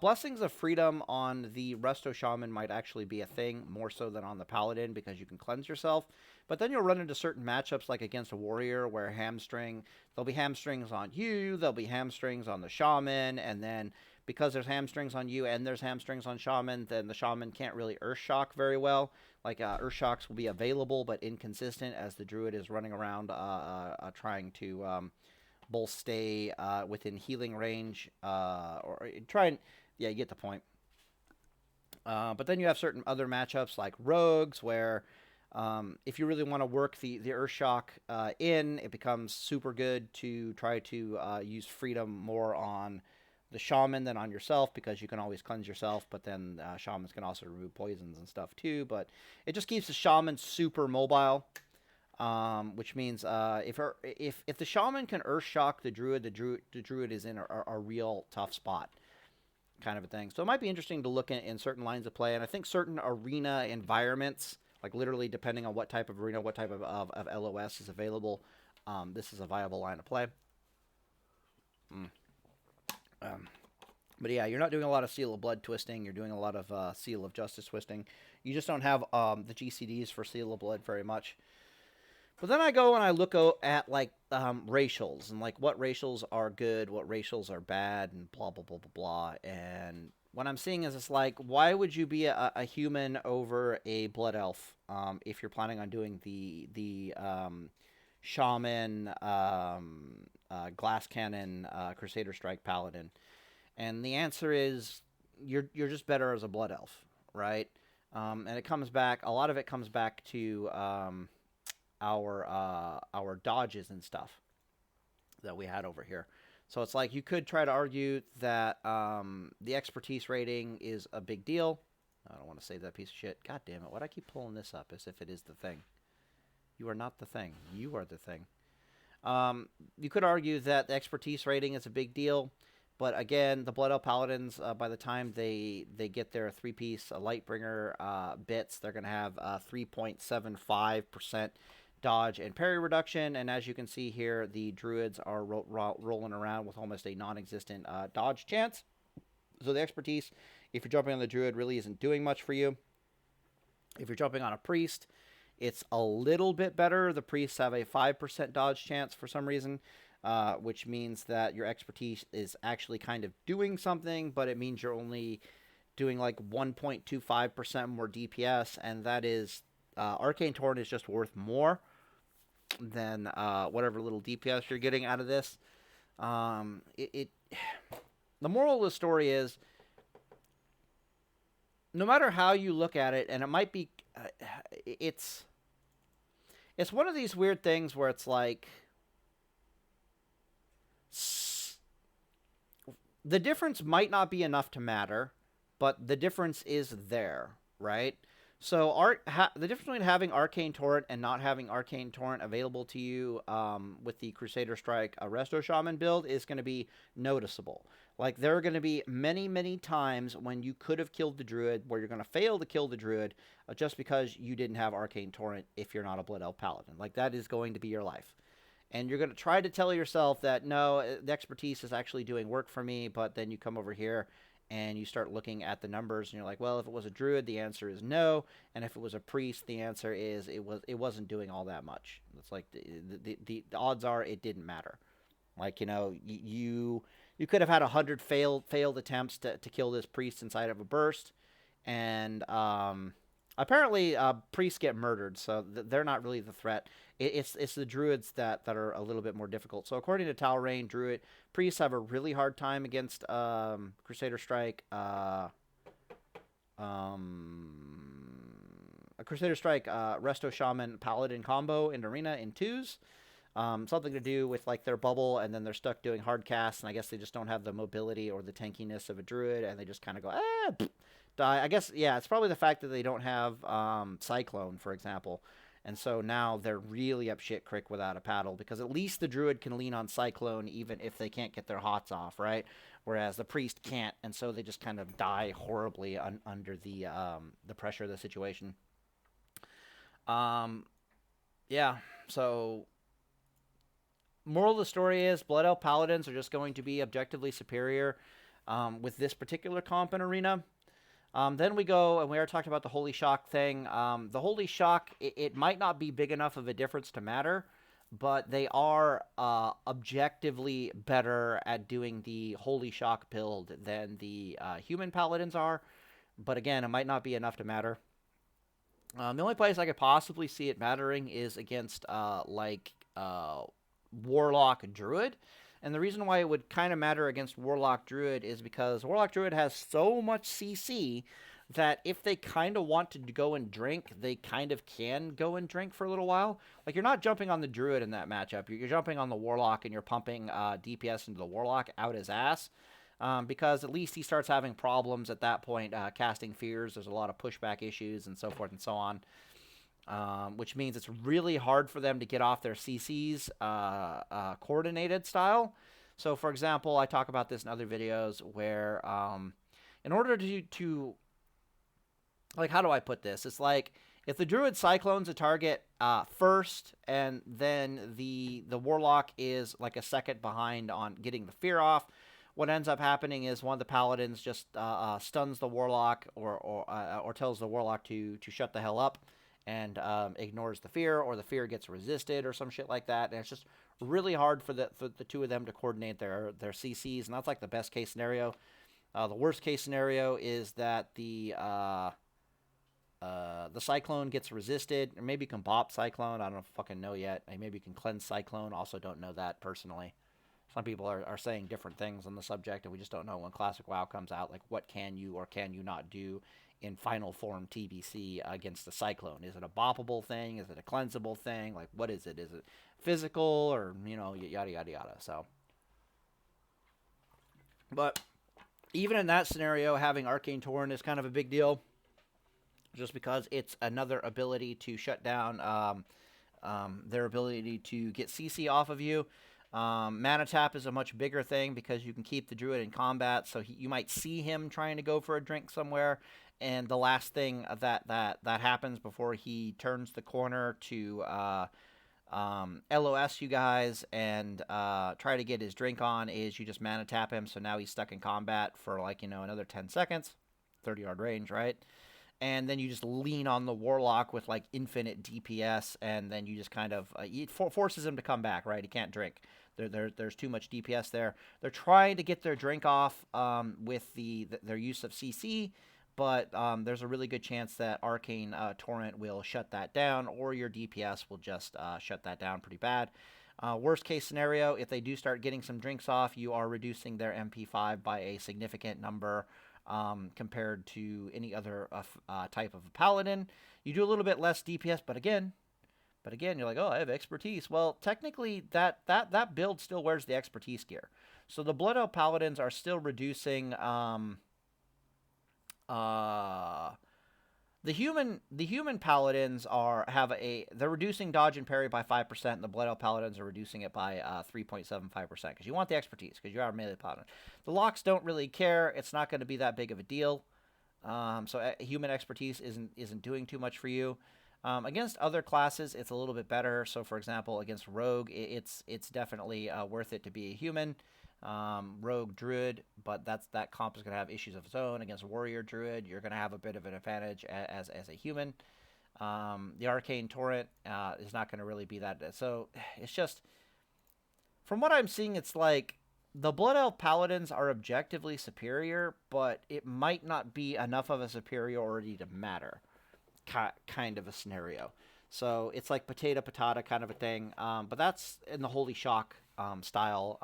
Blessings of Freedom on the Resto Shaman might actually be a thing, more so than on the Paladin, because you can cleanse yourself. But then you'll run into certain matchups, like against a Warrior, where there'll be hamstrings on you, there'll be hamstrings on the Shaman, and then because there's hamstrings on you and there's hamstrings on Shaman, then the Shaman can't really Earth Shock very well. Like, Earth Shocks will be available, but inconsistent, as the Druid is running around trying to both stay within healing range, or try and, yeah, you get the point. But then you have certain other matchups like Rogues, where if you really want to work the Earth Shock it becomes super good to try to use Freedom more on the Shaman than on yourself, because you can always cleanse yourself, but then Shamans can also remove poisons and stuff too. But it just keeps the Shaman super mobile. Which means if the Shaman can Earth Shock the Druid is in a real tough spot, kind of a thing. So it might be interesting to look in certain lines of play, and I think certain arena environments, like literally depending on what type of arena, what type of LOS is available, this is a viable line of play. But yeah, you're not doing a lot of Seal of Blood twisting. You're doing a lot of Seal of Justice twisting. You just don't have the GCDs for Seal of Blood very much. But then I go and I look at, like, racials, and, like, what racials are good, what racials are bad, and blah, blah, blah, blah, blah. And what I'm seeing is, it's like, why would you be a human over a Blood Elf if you're planning on doing the Shaman, Glass Cannon, Crusader Strike Paladin? And the answer is, you're just better as a Blood Elf, right? And it comes back, a lot of it comes back to our dodges and stuff that we had over here. So it's like, you could try to argue that the expertise rating is a big deal. I don't want to say that piece of shit. God damn it, why'd I keep pulling this up as if it is the thing? You are not the thing. You are the thing. You could argue that the expertise rating is a big deal, but again, the Blood Elf Paladins, by the time they get their 3-piece Lightbringer bits, they're going to have 3.75% dodge and parry reduction, and as you can see here, the Druids are rolling around with almost a non-existent dodge chance. So the expertise, if you're jumping on the Druid, really isn't doing much for you. If you're jumping on a Priest, it's a little bit better. The Priests have a 5% dodge chance for some reason, which means that your expertise is actually kind of doing something, but it means you're only doing like 1.25% more DPS, and that is, Arcane Torrent is just worth more than whatever little DPS you're getting out of this. The moral of the story is, no matter how you look at it, and it might be, it's one of these weird things where it's like, the difference might not be enough to matter, but the difference is there, right? So the difference between having Arcane Torrent and not having Arcane Torrent available to you with the Crusader Strike Resto Shaman build is going to be noticeable. Like, there are going to be many, many times when you could have killed the Druid where you're going to fail to kill the Druid just because you didn't have Arcane Torrent if you're not a Blood Elf Paladin. Like, that is going to be your life. And you're going to try to tell yourself that, no, the expertise is actually doing work for me, but then you come over here and you start looking at the numbers and you're like, well, if it was a Druid, the answer is no, and if it was a Priest, the answer is it wasn't doing all that much. It's like the odds are it didn't matter. Like, you could have had 100 failed attempts to kill this Priest inside of a burst, and apparently priests get murdered, so they're not really the threat. It's the Druids that are a little bit more difficult. So according to Talrain, priests have a really hard time against Crusader Strike. A Crusader Strike Resto Shaman Paladin combo in Arena in 2s. Something to do with like their bubble, and then they're stuck doing hard casts, and I guess they just don't have the mobility or the tankiness of a Druid, and they just kind of go, die. I guess, yeah, it's probably the fact that they don't have Cyclone, for example. And so now they're really up shit creek without a paddle, because at least the Druid can lean on Cyclone even if they can't get their hots off, right? Whereas the Priest can't, and so they just kind of die horribly under the pressure of the situation. Yeah, so moral of the story is Blood Elf Paladins are just going to be objectively superior with this particular comp in Arena. Then we go, and we already talked about the Holy Shock thing. The Holy Shock, it might not be big enough of a difference to matter, but they are objectively better at doing the Holy Shock build than the human Paladins are. But again, it might not be enough to matter. The only place I could possibly see it mattering is against, Warlock Druid. And the reason why it would kind of matter against Warlock Druid is because Warlock Druid has so much CC that if they kind of want to go and drink, they kind of can go and drink for a little while. Like, you're not jumping on the Druid in that matchup. You're jumping on the Warlock, and you're pumping DPS into the Warlock out his ass. Because at least he starts having problems at that point casting fears. There's a lot of pushback issues and so forth and so on. Which means it's really hard for them to get off their CCs coordinated style. So, for example, I talk about this in other videos where in order to like, how do I put this? It's like if the Druid Cyclone's a target first, and then the Warlock is like a second behind on getting the fear off, what ends up happening is one of the Paladins just stuns the Warlock or tells the Warlock to shut the hell up, and ignores the fear, or the fear gets resisted or some shit like that. And it's just really hard for the two of them to coordinate their CCs, and that's like the best case scenario. The worst case scenario is that the Cyclone gets resisted, or maybe you can bop Cyclone. I don't fucking know yet. Maybe you can cleanse Cyclone. Also don't know that personally. Some people are saying different things on the subject, and we just don't know when Classic WoW comes out. Like, what can you or can you not do in final form TBC against the Cyclone? Is it a boppable thing? Is it a cleansable thing? Like, what is it? Is it physical, or, yada, yada, yada. So, but even in that scenario, having Arcane Torrent is kind of a big deal, just because it's another ability to shut down their ability to get CC off of you. Mana tap is a much bigger thing because you can keep the Druid in combat, so you might see him trying to go for a drink somewhere, and the last thing that happens before he turns the corner to LOS you guys and try to get his drink on is you just mana tap him, so now he's stuck in combat for another 10 seconds, 30-yard range, right? And then you just lean on the Warlock with like infinite DPS, and then you just kind of it forces him to come back, right? He can't drink. There's too much DPS there. They're trying to get their drink off with their use of CC, but there's a really good chance that Arcane Torrent will shut that down, or your DPS will just shut that down pretty bad. Worst case scenario, if they do start getting some drinks off, you are reducing their MP5 by a significant number compared to any other type of a Paladin. You do a little bit less DPS, but again, you're like, oh, I have expertise. Well, technically, that build still wears the expertise gear. So the Blood Elf Paladins are still reducing The human paladins they're reducing dodge and parry by 5%, and the blood elf paladins are reducing it by 3.75%, because you want the expertise, because you are a melee paladin. The locks don't really care. It's not going to be that big of a deal. So human expertise isn't doing too much for you. Against other classes, it's a little bit better. So, for example, against rogue, it's definitely worth it to be a human. Rogue Druid, but that comp is going to have issues of its own. Against Warrior Druid, you're going to have a bit of an advantage as a human. The Arcane Torrent is not going to really be that. So it's just, from what I'm seeing, it's like the Blood Elf Paladins are objectively superior, but it might not be enough of a superiority to matter, kind of a scenario. So it's like potato patata kind of a thing. But that's in the Holy Shock style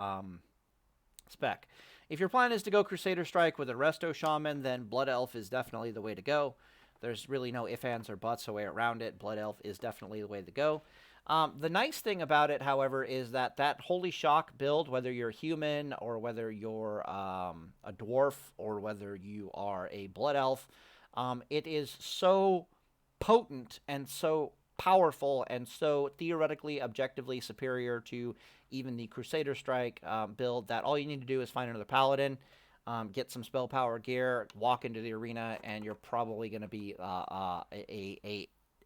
spec. If your plan is to go Crusader Strike with a Resto Shaman, then Blood Elf is definitely the way to go. There's really no ifs, ands, or buts way around it. Blood Elf is definitely the way to go. The nice thing about it, however, is that Holy Shock build, whether you're human or whether you're a dwarf or whether you are a Blood Elf, it is so potent and so powerful and so theoretically, objectively superior to even the Crusader Strike build that all you need to do is find another Paladin, get some spell power gear, walk into the arena, and you're probably going to be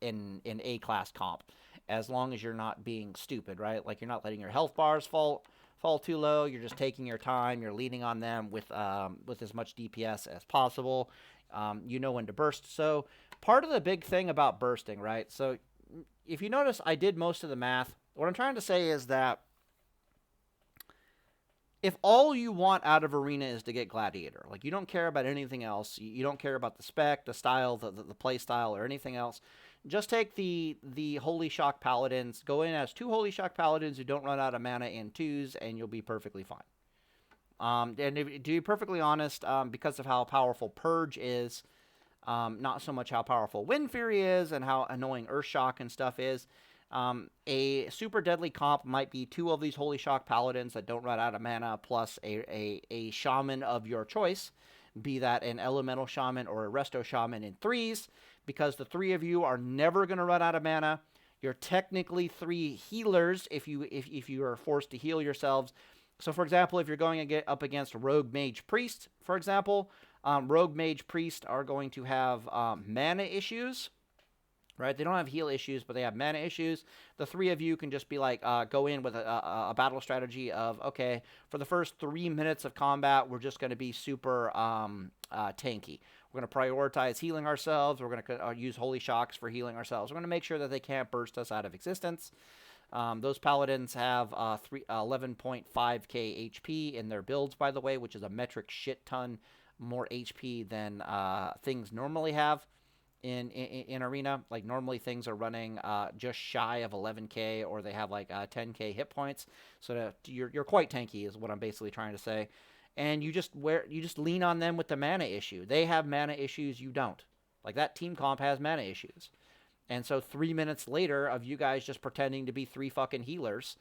in A-class comp, as long as you're not being stupid, right? Like, you're not letting your health bars fall too low. You're just taking your time. You're leaning on them with as much DPS as possible. You know when to burst. So part of the big thing about bursting, right? So if you notice, I did most of the math. What I'm trying to say is that if all you want out of Arena is to get Gladiator, like, you don't care about anything else, you don't care about the spec, the style, the play style, or anything else, just take the Holy Shock Paladins, go in as 2 Holy Shock Paladins who don't run out of mana in 2s, and you'll be perfectly fine. And to be perfectly honest, because of how powerful Purge is, not so much how powerful Wind Fury is and how annoying Earth Shock and stuff is, a super deadly comp might be 2 of these Holy Shock Paladins that don't run out of mana, plus a Shaman of your choice, be that an Elemental Shaman or a Resto Shaman in 3s, because the 3 of you are never going to run out of mana. You're technically 3 healers if you are forced to heal yourselves. So, for example, if you're going up against Rogue Mage Priest, for example, Rogue Mage Priest are going to have mana issues. Right, they don't have heal issues, but they have mana issues. The 3 of you can just be like, go in with a battle strategy of, okay, for the first 3 minutes of combat, we're just going to be super tanky. We're going to prioritize healing ourselves. We're going to use Holy Shocks for healing ourselves. We're going to make sure that they can't burst us out of existence. Those Paladins have 11.5k HP in their builds, by the way, which is a metric shit ton more HP than things normally have. In Arena, like, normally things are running just shy of 11k, or they have like 10k hit points. So you're quite tanky, is what I'm basically trying to say. And you just lean on them with the mana issue. They have mana issues, you don't. Like, that team comp has mana issues, and so 3 minutes later of you guys just pretending to be 3 fucking healers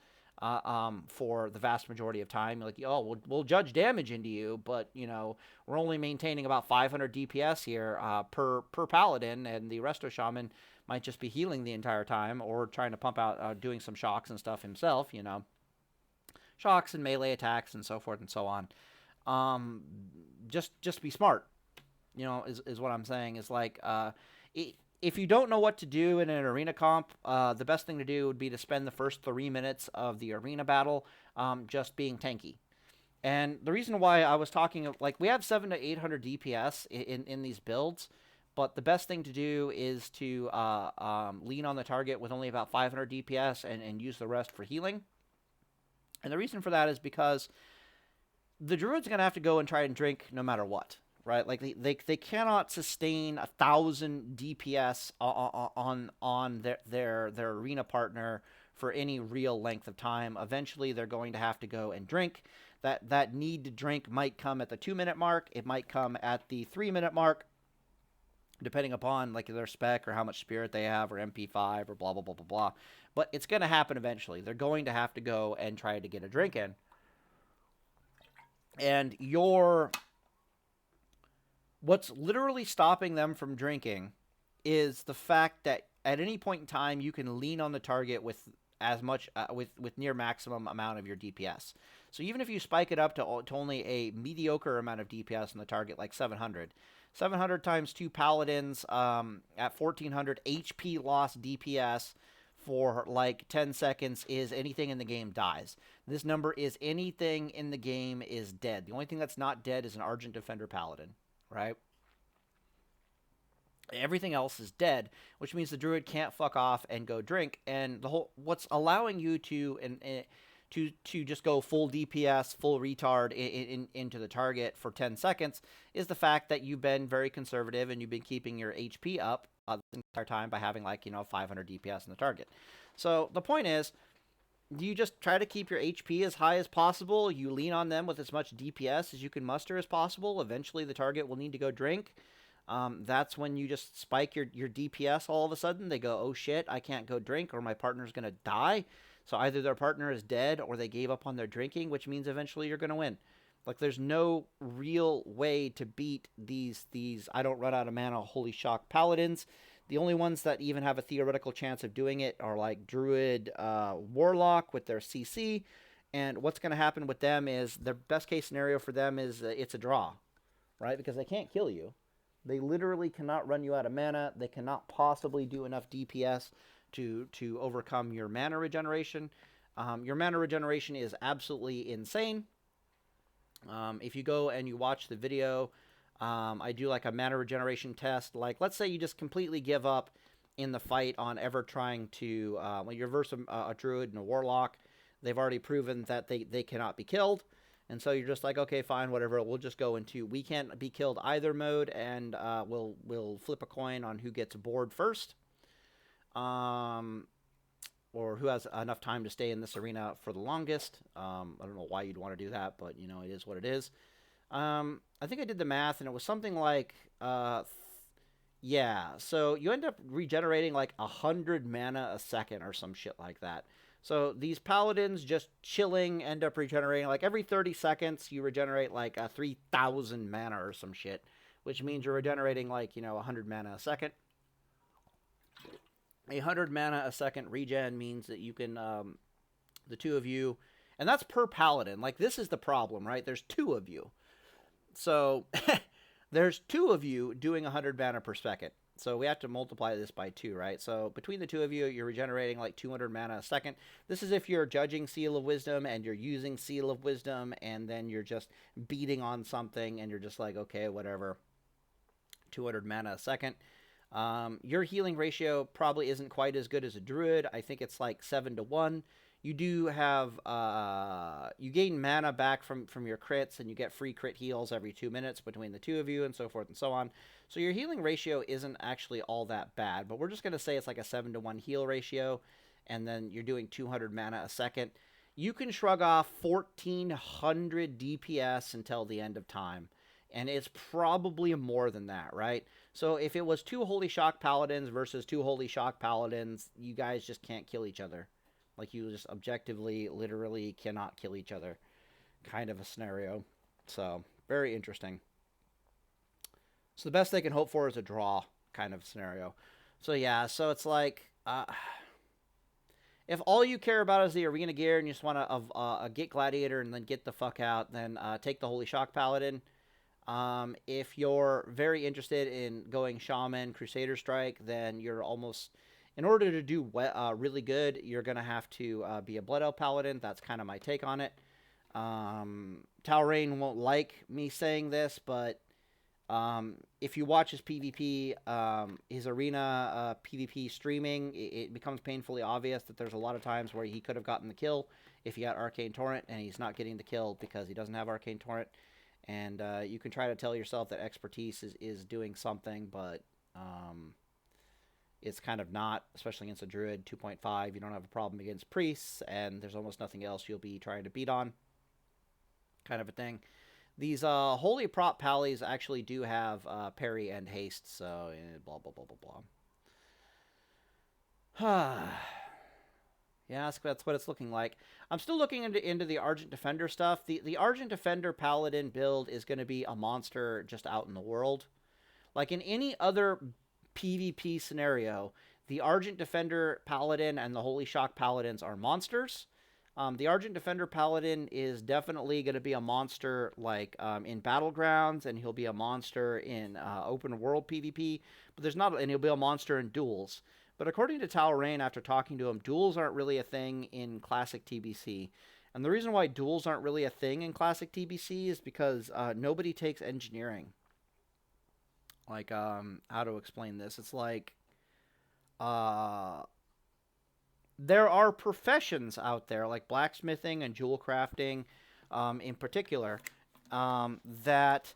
for the vast majority of time, like, oh, we'll judge damage into you, but, you know, we're only maintaining about 500 DPS here per Paladin, and the Resto Shaman might just be healing the entire time, or trying to pump out doing some shocks and stuff himself, you know, shocks and melee attacks and so forth and so on. Just be smart, you know, is what I'm saying. Is like, if you don't know what to do in an arena comp, the best thing to do would be to spend the first 3 minutes of the arena battle just being tanky. And the reason why I was talking, like, we have 700 to 800 DPS in these builds, but the best thing to do is to lean on the target with only about 500 DPS and use the rest for healing. And the reason for that is because the Druid's going to have to go and try and drink no matter what. Right, like they cannot sustain 1,000 DPS on their arena partner for any real length of time. Eventually, they're going to have to go and drink. That need to drink might come at the 2-minute mark. It might come at the 3-minute mark, depending upon, like, their spec or how much spirit they have, or MP5, or blah blah blah blah blah. But it's going to happen eventually. They're going to have to go and try to get a drink in, and what's literally stopping them from drinking is the fact that at any point in time you can lean on the target with as much with near maximum amount of your DPS. So even if you spike it up to only a mediocre amount of DPS on the target, like 700 times 2 paladins at 1400 HP loss DPS for like 10 seconds is anything in the game dies. This number is anything in the game is dead. The only thing that's not dead is an Argent Defender Paladin, right? Everything else is dead, which means the Druid can't fuck off and go drink. And the whole what's allowing you to just go full DPS, full retard into the target for 10 seconds is the fact that you've been very conservative and you've been keeping your HP up the entire time by having 500 DPS in the target. So the point is, you just try to keep your HP as high as possible. You lean on them with as much DPS as you can muster as possible. Eventually the target will need to go drink. That's when you just spike your DPS all of a sudden. They go, oh shit, I can't go drink or my partner's going to die. So either their partner is dead or they gave up on their drinking, which means eventually you're going to win. Like, there's no real way to beat these I don't run out of mana holy shock paladins. The only ones that even have a theoretical chance of doing it are like Druid, Warlock with their CC. And what's going to happen with them is the best case scenario for them is it's a draw, right? Because they can't kill you. They literally cannot run you out of mana. They cannot possibly do enough DPS to overcome your mana regeneration. Your mana regeneration is absolutely insane. If you go and you watch the video, I do like a mana regeneration test. Like, let's say you just completely give up in the fight on ever trying to, when you're versus a Druid and a Warlock, they've already proven that they cannot be killed. And so you're just like, okay, fine, whatever. We'll just go into we can't be killed either mode, and we'll flip a coin on who gets bored first, or who has enough time to stay in this arena for the longest. I don't know why you'd want to do that, but you know, it is what it is. I think I did the math, and it was something like, yeah. So you end up regenerating like 100 mana a second or some shit like that. So these paladins just chilling end up regenerating like every 30 seconds. You regenerate like 3,000 mana or some shit, which means you're regenerating like 100 mana a second. 100 mana a second regen means that you can the two of you, and that's per paladin. Like, this is the problem, right? There's two of you, so there's two of you doing 100 mana per second. So we have to multiply this by 2, right? So between the two of you, you're regenerating like 200 mana a second. This is if you're judging Seal of Wisdom and you're using Seal of Wisdom, and then you're just beating on something and you're just like, okay, whatever, 200 mana a second. Your healing ratio probably isn't quite as good as a Druid. I think it's like 7-to-1. You do have, you gain mana back from your crits, and you get free crit heals every 2 minutes between the two of you, and so forth and so on. So your healing ratio isn't actually all that bad, but we're just going to say it's like a 7-to-1 heal ratio, and then you're doing 200 mana a second. You can shrug off 1,400 DPS until the end of time, and it's probably more than that, right? So if it was 2 Holy Shock Paladins versus 2 Holy Shock Paladins, you guys just can't kill each other. Like, you just objectively, literally cannot kill each other, kind of a scenario. So, very interesting. So the best they can hope for is a draw kind of scenario. So yeah, so it's like, if all you care about is the arena gear and you just want to get Gladiator and then get the fuck out, then take the Holy Shock Paladin. If you're very interested in going Shaman, Crusader Strike, then you're almost, in order to do really good, you're going to have to be a Blood Elf Paladin. That's kind of my take on it. Talrain won't like me saying this, but if you watch his PvP, his arena PvP streaming, it becomes painfully obvious that there's a lot of times where he could have gotten the kill if he had Arcane Torrent, and he's not getting the kill because he doesn't have Arcane Torrent. And you can try to tell yourself that expertise is doing something, but it's kind of not, especially against a Druid 2.5. You don't have a problem against priests, and there's almost nothing else you'll be trying to beat on, kind of a thing. These Holy Prop Pallies actually do have parry and haste, so blah, blah, blah, blah, blah. Yeah, that's what it's looking like. I'm still looking into the Argent Defender stuff. The Argent Defender Paladin build is going to be a monster just out in the world. Like, in any other PvP scenario, the Argent Defender Paladin and the Holy Shock Paladins are monsters. The Argent Defender Paladin is definitely going to be a monster like in Battlegrounds, and he'll be a monster in open world PvP. But there's not, and he'll be a monster in duels. But according to Talrain, after talking to him, duels aren't really a thing in classic TBC. And the reason why duels aren't really a thing in classic TBC is because nobody takes engineering. Like, how to explain this? It's like, there are professions out there, like blacksmithing and jewel crafting in particular, that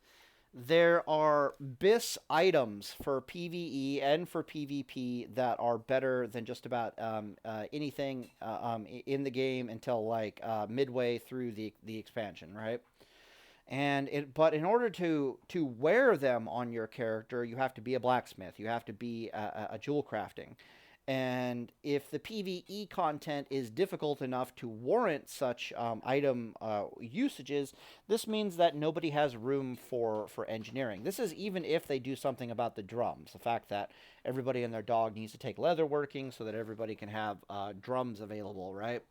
there are BIS items for PvE and for PvP that are better than just about anything in the game until like midway through the expansion, right? But in order to wear them on your character, you have to be a blacksmith. You have to be a jewel crafting. And if the PvE content is difficult enough to warrant such item usages, this means that nobody has room for engineering. This is even if they do something about the drums. The fact that everybody and their dog needs to take leather working so that everybody can have drums available, right?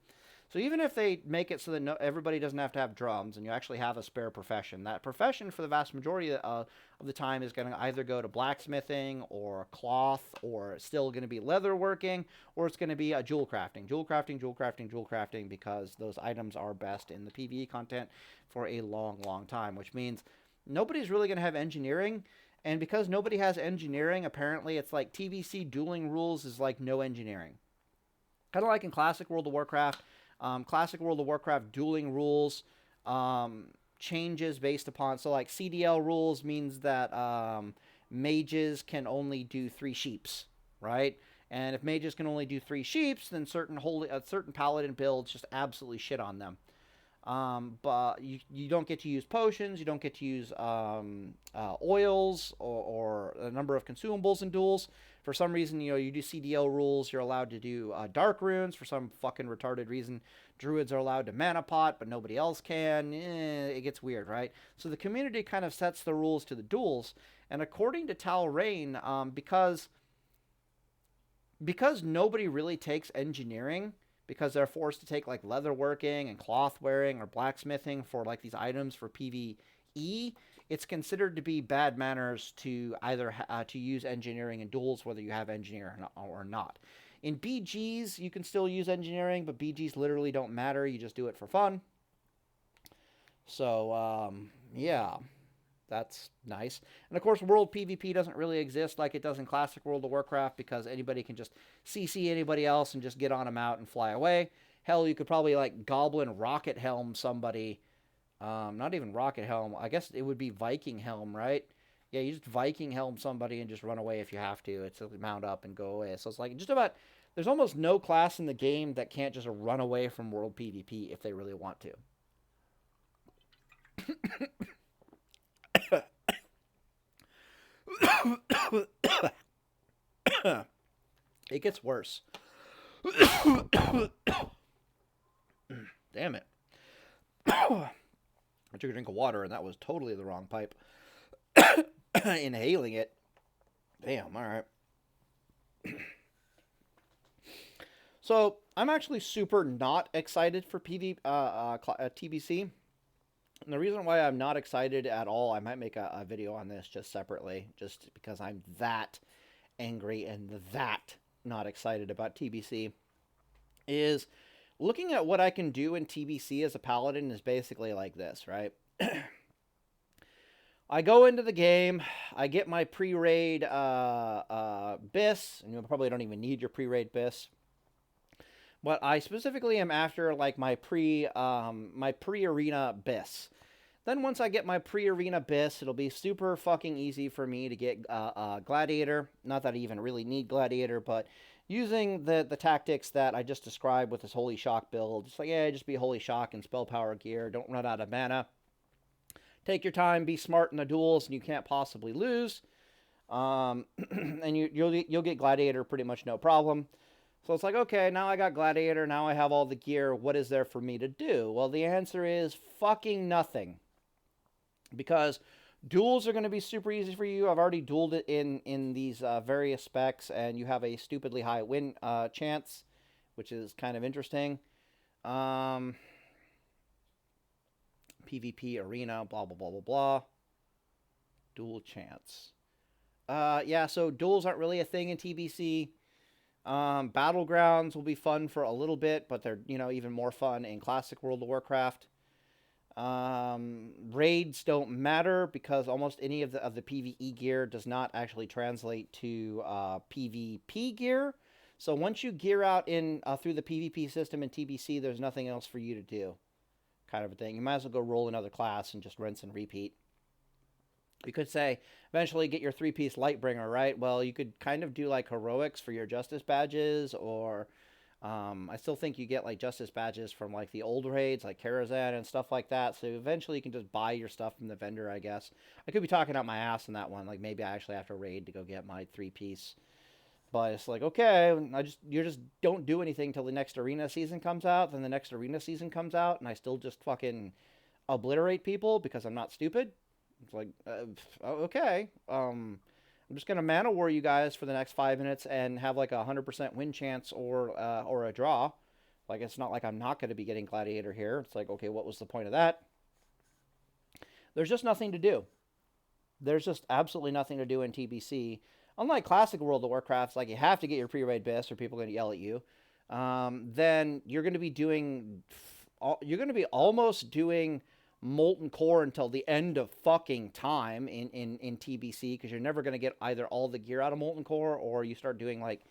So even if they make it so that everybody doesn't have to have drums and you actually have a spare profession, that profession for the vast majority of the time is going to either go to blacksmithing or cloth, or still going to be leather working, or it's going to be a jewel crafting. Jewel crafting, jewel crafting, jewel crafting, because those items are best in the PvE content for a long, long time, which means nobody's really going to have engineering. And because nobody has engineering, apparently it's like TBC dueling rules is like no engineering. Kind of like in Classic World of Warcraft. Classic World of Warcraft dueling rules changes based upon, so like CDL rules means that mages can only do 3 sheeps, right? And if mages can only do 3 sheeps, then certain paladin builds just absolutely shit on them. But you don't get to use potions, you don't get to use oils or a number of consumables in duels. For some reason, you do CDL rules, you're allowed to do dark runes. For some fucking retarded reason, druids are allowed to mana pot, but nobody else can. It gets weird, right? So the community kind of sets the rules to the duels. And according to Talrain, because nobody really takes engineering, because they're forced to take like leather working and cloth wearing or blacksmithing for like these items for PvE, it's considered to be bad manners to either to use engineering in duels, whether you have engineering or not. In BGs, you can still use engineering, but BGs literally don't matter. You just do it for fun. So, yeah, that's nice. And of course, World PvP doesn't really exist like it does in Classic World of Warcraft, because anybody can just CC anybody else and just get on them out and fly away. Hell, you could probably like Goblin Rocket Helm somebody. Not even Rocket Helm. I guess it would be Viking Helm, right? Yeah, you just Viking Helm somebody and just run away if you have to. It's mount up and go away. So it's like just about, there's almost no class in the game that can't just run away from World PvP if they really want to. It gets worse. Damn it. I took a drink of water, and that was totally the wrong pipe. Inhaling it. Damn, all right. So, I'm actually super not excited for TBC. And the reason why I'm not excited at all, I might make a video on this just separately, just because I'm that angry and that not excited about TBC, is looking at what I can do in TBC as a paladin is basically like this, right? I go into the game, I get my pre-raid BIS, and you probably don't even need your pre-raid BIS, but I specifically am after like my pre-arena BIS. Then once I get my pre-arena BIS, it'll be super fucking easy for me to get Gladiator. Not that I even really need Gladiator, but using the tactics that I just described with this Holy Shock build, just like, yeah, just be Holy Shock and spell power gear, don't run out of mana. Take your time, be smart in the duels, and you can't possibly lose. And you'll get Gladiator pretty much no problem. So it's like, okay, now I got Gladiator, now I have all the gear, what is there for me to do? Well, the answer is fucking nothing. Because Duels are going to be super easy for you. I've already dueled it in these various specs, and you have a stupidly high win chance, which is kind of interesting. PvP arena, blah blah blah blah blah. Duel chance. Yeah, so duels aren't really a thing in TBC. Battlegrounds will be fun for a little bit, but they're even more fun in Classic World of Warcraft. Raids don't matter because almost any of the PvE gear does not actually translate to PvP gear. So once you gear out in through the PvP system in TBC, there's nothing else for you to do, kind of a thing. You might as well go roll another class and just rinse and repeat. You could say eventually get your 3-piece Lightbringer, right? Well, you could kind of do like heroics for your Justice badges, or I still think you get like Justice badges from like the old raids, like Karazhan and stuff like that. So eventually you can just buy your stuff from the vendor, I guess. I could be talking out my ass in that one. Like maybe I actually have to raid to go get my 3-piece. But it's like, okay, you just don't do anything till the next arena season comes out. Then the next arena season comes out, and I still just fucking obliterate people because I'm not stupid. It's like, okay. I'm just gonna mana war you guys for the next 5 minutes and have like a 100% win chance or a draw. Like it's not like I'm not gonna be getting Gladiator here. It's like, okay, what was the point of that? There's just nothing to do. There's just absolutely nothing to do in TBC. Unlike Classic World of Warcraft, it's like you have to get your pre-raid best or people are gonna yell at you. Then you're gonna be doing, almost doing Molten Core until the end of fucking time in TBC, because you're never going to get either all the gear out of Molten Core or you start doing like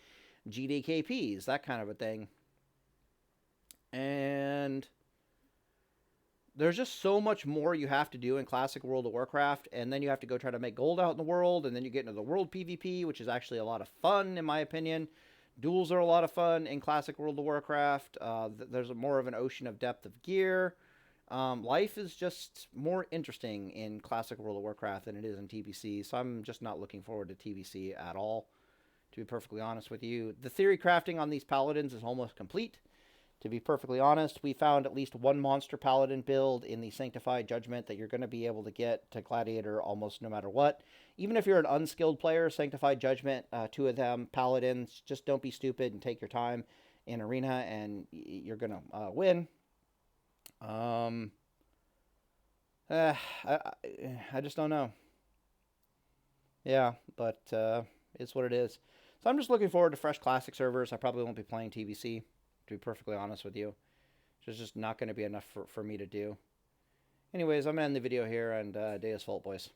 GDKPs, that kind of a thing. And there's just so much more you have to do in Classic World of Warcraft, and then you have to go try to make gold out in the world, and then you get into the world PvP, which is actually a lot of fun in my opinion. Duels are a lot of fun in Classic World of Warcraft. There's more of an ocean of depth of gear. Life is just more interesting in Classic World of Warcraft than it is in TBC, so I'm just not looking forward to TBC at all, to be perfectly honest with you. The theory crafting on these paladins is almost complete. To be perfectly honest, we found at least one monster paladin build in the Sanctified Judgment that you're going to be able to get to Gladiator almost no matter what. Even if you're an unskilled player, Sanctified Judgment, 2 of them, paladins, just don't be stupid and take your time in arena and you're going to win. I just don't know. Yeah, but it's what it is. So I'm just looking forward to fresh classic servers. I probably won't be playing TBC, to be perfectly honest with you. It's just not going to be enough for me to do. Anyways, I'm going to end the video here, and day is fault, boys.